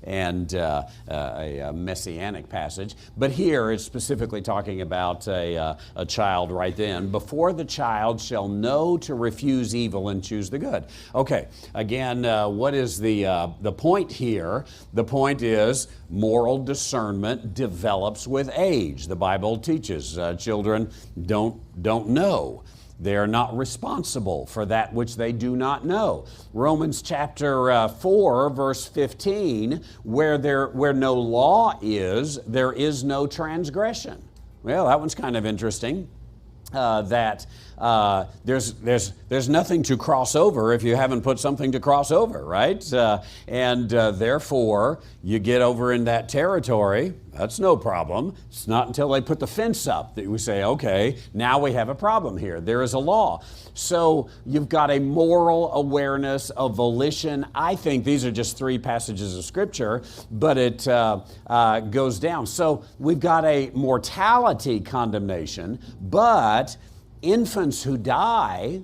And a messianic passage. But here it's specifically talking about a child right then. Before the child shall know to refuse evil and choose the good. Okay, again, what is the point here? The point is moral discernment develops with age. The Bible teaches children don't know. They're not responsible for that which they do not know. Romans chapter 4, verse 15, where no law is, there is no transgression. Well, that one's kind of interesting. That there's nothing to cross over if you haven't put something to cross over, right? And therefore, you get over in that territory, that's no problem. It's not until they put the fence up that we say, okay, now we have a problem here. There is a law. So you've got a moral awareness of volition. I think these are just 3 passages of Scripture, but it goes down. So we've got a mortality condemnation, but infants who die,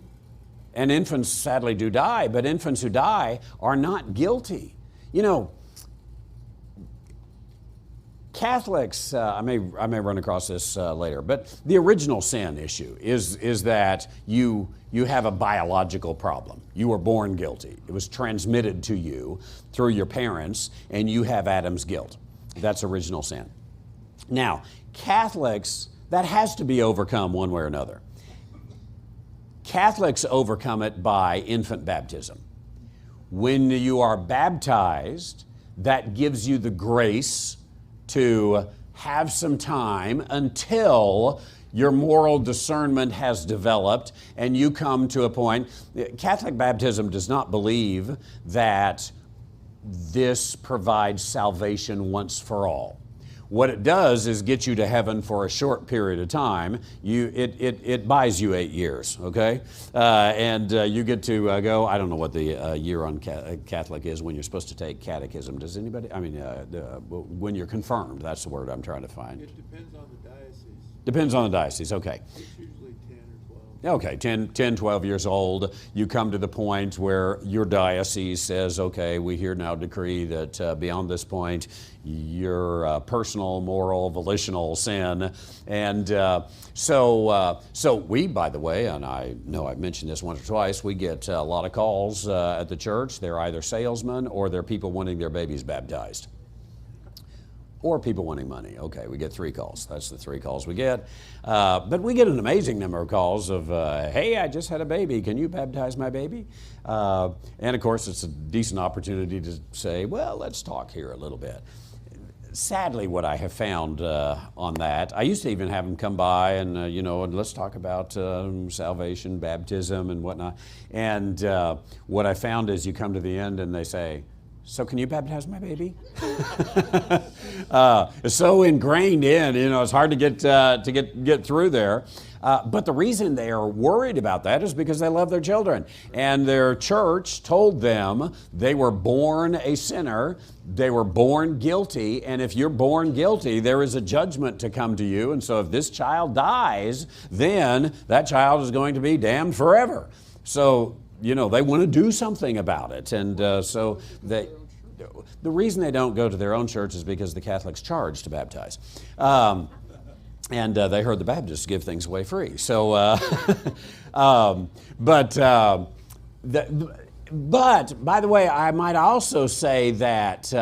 and infants sadly do die, but infants who die are not guilty. You know, Catholics, I may run across this later, but the original sin issue is that you have a biological problem. You were born guilty. It was transmitted to you through your parents, and you have Adam's guilt. That's original sin. Now, Catholics, that has to be overcome one way or another. Catholics overcome it by infant baptism. When you are baptized, that gives you the grace to have some time until your moral discernment has developed and you come to a point. Catholic baptism does not believe that this provides salvation once for all. What it does is get you to heaven for a short period of time. It buys you 8 years, okay? And you get to go, I don't know what the year on Catholic is when you're supposed to take catechism. Does anybody, when you're confirmed, that's the word I'm trying to find. It depends on the diocese. Depends on the diocese, okay. It's usually 10 or 12. Okay, 10, 12 years old, you come to the point where your diocese says, okay, we here now decree that beyond this point, your personal, moral, volitional sin. And so we, by the way, and I know I've mentioned this once or twice, we get a lot of calls at the church. They're either salesmen or they're people wanting their babies baptized. Or people wanting money. Okay, we get 3 calls. That's the 3 calls we get. But we get an amazing number of calls of, hey, I just had a baby. Can you baptize my baby? And of course, it's a decent opportunity to say, well, let's talk here a little bit. Sadly, what I have found on that, I used to even have them come by and, and let's talk about salvation, baptism, and whatnot. And what I found is you come to the end and they say, so can you baptize my baby? It's so ingrained in, it's hard to get through there. But the reason they are worried about that is because they love their children. And their church told them they were born a sinner, they were born guilty, and if you're born guilty, there is a judgment to come to you. And so if this child dies, then that child is going to be damned forever. So, they want to do something about it. And so the reason they don't go to their own church is because the Catholics charge to baptize. And they heard the Baptists give things away free. So, but by the way, I might also say that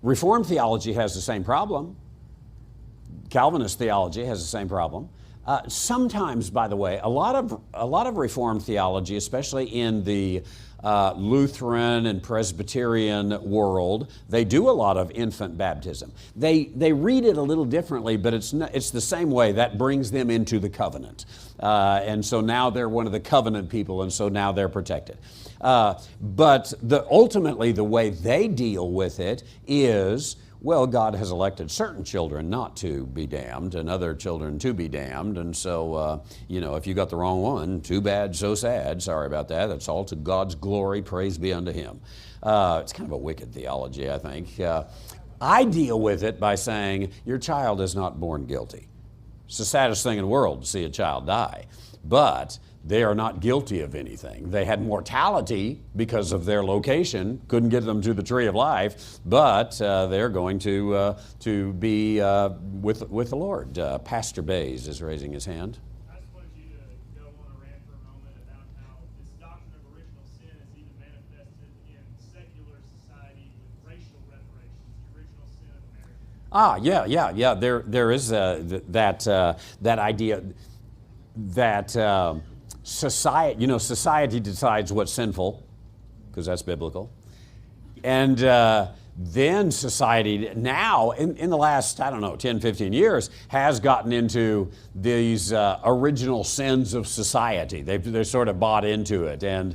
Reformed theology has the same problem. Calvinist theology has the same problem. Sometimes, by the way, a lot of Reformed theology, especially in the Lutheran and Presbyterian world, they do a lot of infant baptism. They read it a little differently, but it's the same way. That brings them into the covenant. And so now they're one of the covenant people, and so now they're protected. But ultimately the way they deal with it is, well, God has elected certain children not to be damned and other children to be damned. And so, if you got the wrong one, too bad, so sad. Sorry about that. That's all to God's glory. Praise be unto Him. It's kind of a wicked theology, I think. I deal with it by saying, your child is not born guilty. It's the saddest thing in the world to see a child die. But they are not guilty of anything. They had mortality because of their location, couldn't get them to the tree of life, but they're going to be with the Lord. Pastor Bays is raising his hand. I just wanted you to go on a rant for a moment about how this doctrine of original sin is even manifested in secular society with racial reparations, the original sin of America. There is that idea that society decides what's sinful, because that's biblical. And then society now, in the last, 10, 15 years, has gotten into these original sins of society. They're sort of bought into it. And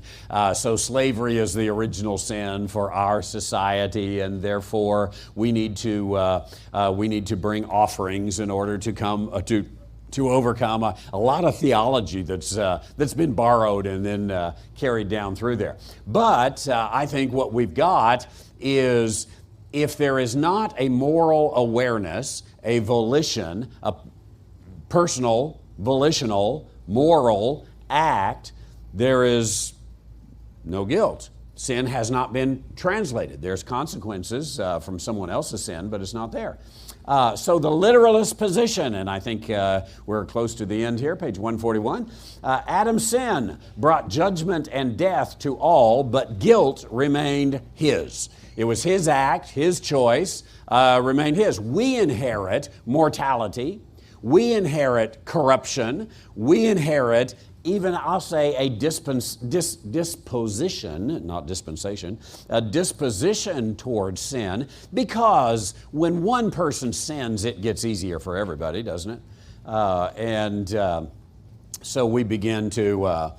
so slavery is the original sin for our society, and therefore we need to bring offerings in order to come to overcome a lot of theology that's been borrowed and then carried down through there. But I think what we've got is, if there is not a moral awareness, a volition, a personal, volitional, moral act, there is no guilt. Sin has not been translated. There's consequences from someone else's sin, but it's not there. So the literalist position, and I think we're close to the end here, page 141. Adam's sin brought judgment and death to all, but guilt remained his. It was his act, his choice, remained his. We inherit mortality. We inherit corruption. We inherit, even I'll say, a disposition, not dispensation, a disposition towards sin, because when one person sins, it gets easier for everybody, doesn't it? So we begin to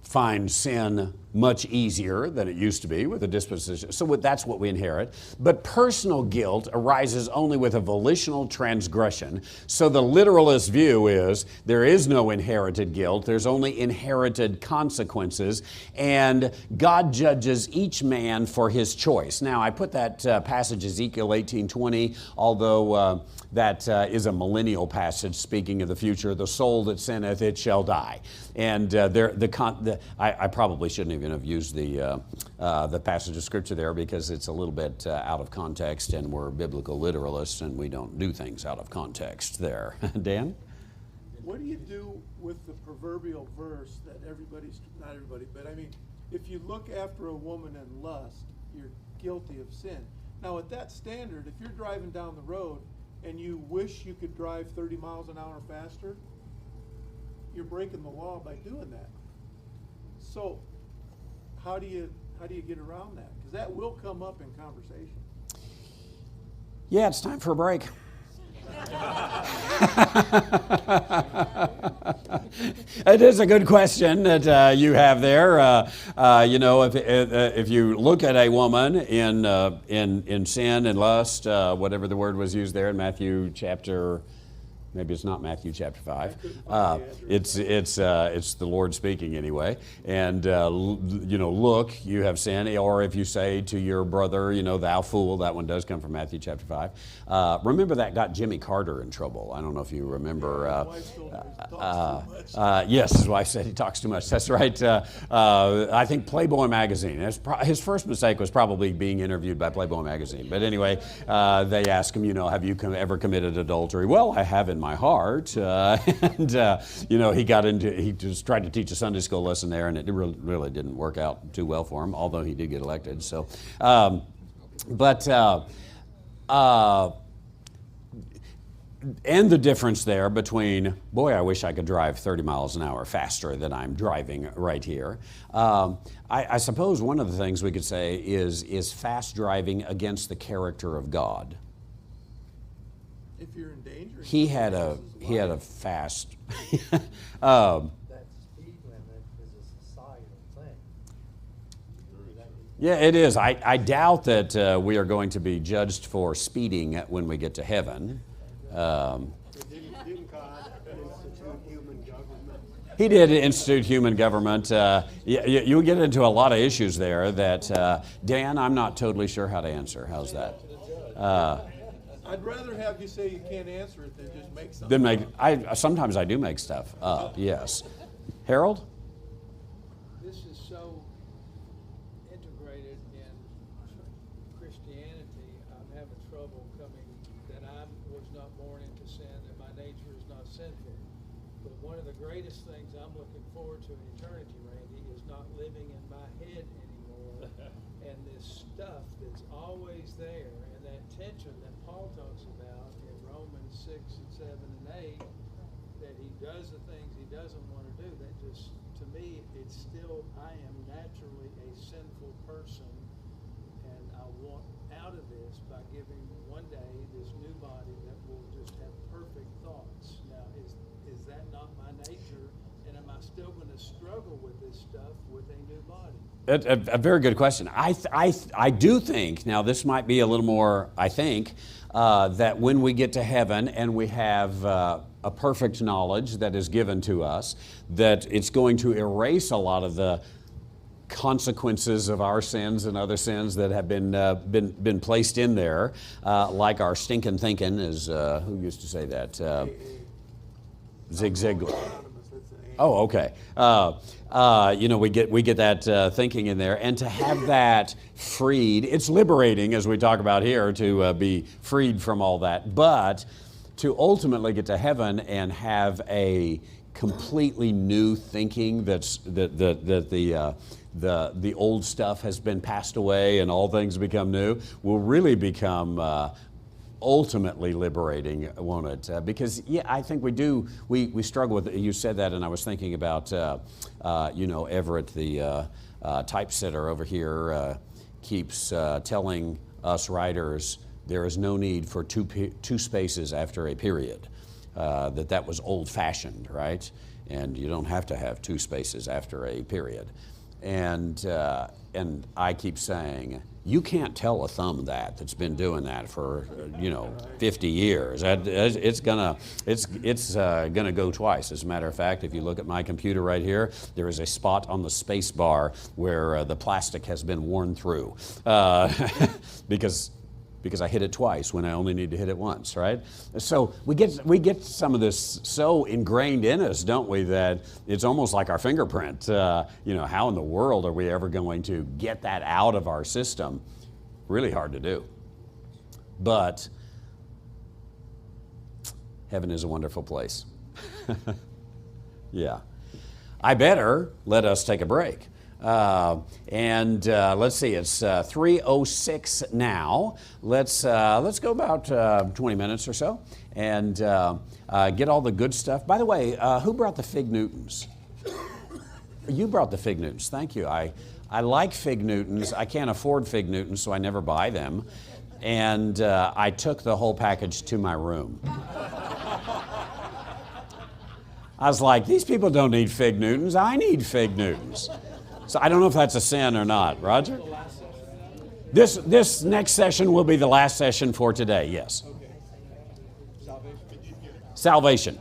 find sin much easier than it used to be with a disposition. So that's what we inherit. But personal guilt arises only with a volitional transgression. So the literalist view is there is no inherited guilt. There's only inherited consequences. And God judges each man for his choice. Now, I put that passage Ezekiel 18:20, although that is a millennial passage speaking of the future. The soul that sinneth, it shall die. And I probably shouldn't even have used the passage of Scripture there, because it's a little bit out of context, and we're biblical literalists, and we don't do things out of context there. Dan? What do you do with the proverbial verse that not everybody, but I mean, if you look after a woman in lust, you're guilty of sin. Now, at that standard, if you're driving down the road and you wish you could drive 30 miles an hour faster, you're breaking the law by doing that. So how do you get around that? Because that will come up in conversation. Yeah, it's time for a break. It is a good question that you have there. If you look at a woman in sin and lust, whatever the word was used there in Matthew chapter. Maybe it's not Matthew chapter 5. It's the Lord speaking anyway. And look, you have sinned. Or if you say to your brother, thou fool, that one does come from Matthew chapter 5. Remember, that got Jimmy Carter in trouble. I don't know if you remember. Yes, his wife said he talks too much. That's right. I think Playboy magazine. His first mistake was probably being interviewed by Playboy magazine. But anyway, they asked him, have you ever committed adultery? Well, I have in my heart. He just tried to teach a Sunday school lesson there, and it really didn't work out too well for him, although he did get elected. So, And the difference there between, boy, I wish I could drive 30 miles an hour faster than I'm driving right here. I suppose one of the things we could say is fast driving against the character of God. If you're in danger. He had a fast. That speed limit is a societal thing. Yeah, it is. I doubt that we are going to be judged for speeding when we get to heaven. Didn't God institute human government? He did institute human government. You get into a lot of issues there that, Dan, I'm not totally sure how to answer. How's that? I'd rather have you say you can't answer it than just make something. Sometimes I do make stuff up, yes. Harold? This is so integrated in Christianity, I'm having trouble coming that I was not born into sin, that my nature is not sinful. But one of the greatest things I'm looking forward to in eternity, Randy, is not living in my head anymore. And this stuff that's always there, and that tension that Paul talks about in Romans 6 and 7 and 8, that he does the things he doesn't want to do. That just, to me, it's still, I am naturally a sinful person, and I want out of this by giving one day this new body that will just have perfect thoughts. Now, is that not my nature, and am I still going to struggle with this stuff with a new body? A very good question. I do think, now this might be a little more, I think, that when we get to heaven and we have a perfect knowledge that is given to us, that it's going to erase a lot of the consequences of our sins and other sins that have been placed in there, like our stinking thinking is, who used to say that? Zig Ziglar. Oh, okay. We get that thinking in there, and to have that freed, it's liberating, as we talk about here, to be freed from all that. But to ultimately get to heaven and have a completely new thinking that the old stuff has been passed away and all things become new, will really become ultimately liberating, won't it? Because I think we struggle with it. You said that, and I was thinking about Everett, the typesetter over here, keeps telling us writers there is no need for two spaces after a period. That was old-fashioned, right? And you don't have to have two spaces after a period. And I keep saying, you can't tell a thumb that's been doing that for 50 years. It's gonna go twice. As a matter of fact, if you look at my computer right here, there is a spot on the space bar where the plastic has been worn through because I hit it twice when I only need to hit it once, right? So we get some of this so ingrained in us, don't we, that it's almost like our fingerprint. How in the world are we ever going to get that out of our system? Really hard to do. But heaven is a wonderful place. Yeah. I better let us take a break. Let's see, it's 3:06 now. Let's go about 20 minutes or so and get all the good stuff. By the way, who brought the fig Newtons? You brought the fig Newtons. Thank you. I like fig Newtons. I can't afford fig Newtons, so I never buy them. And I took the whole package to my room. I was like, these people don't need fig Newtons. I need fig Newtons. So I don't know if that's a sin or not. Roger? This next session will be the last session for today, yes. Salvation.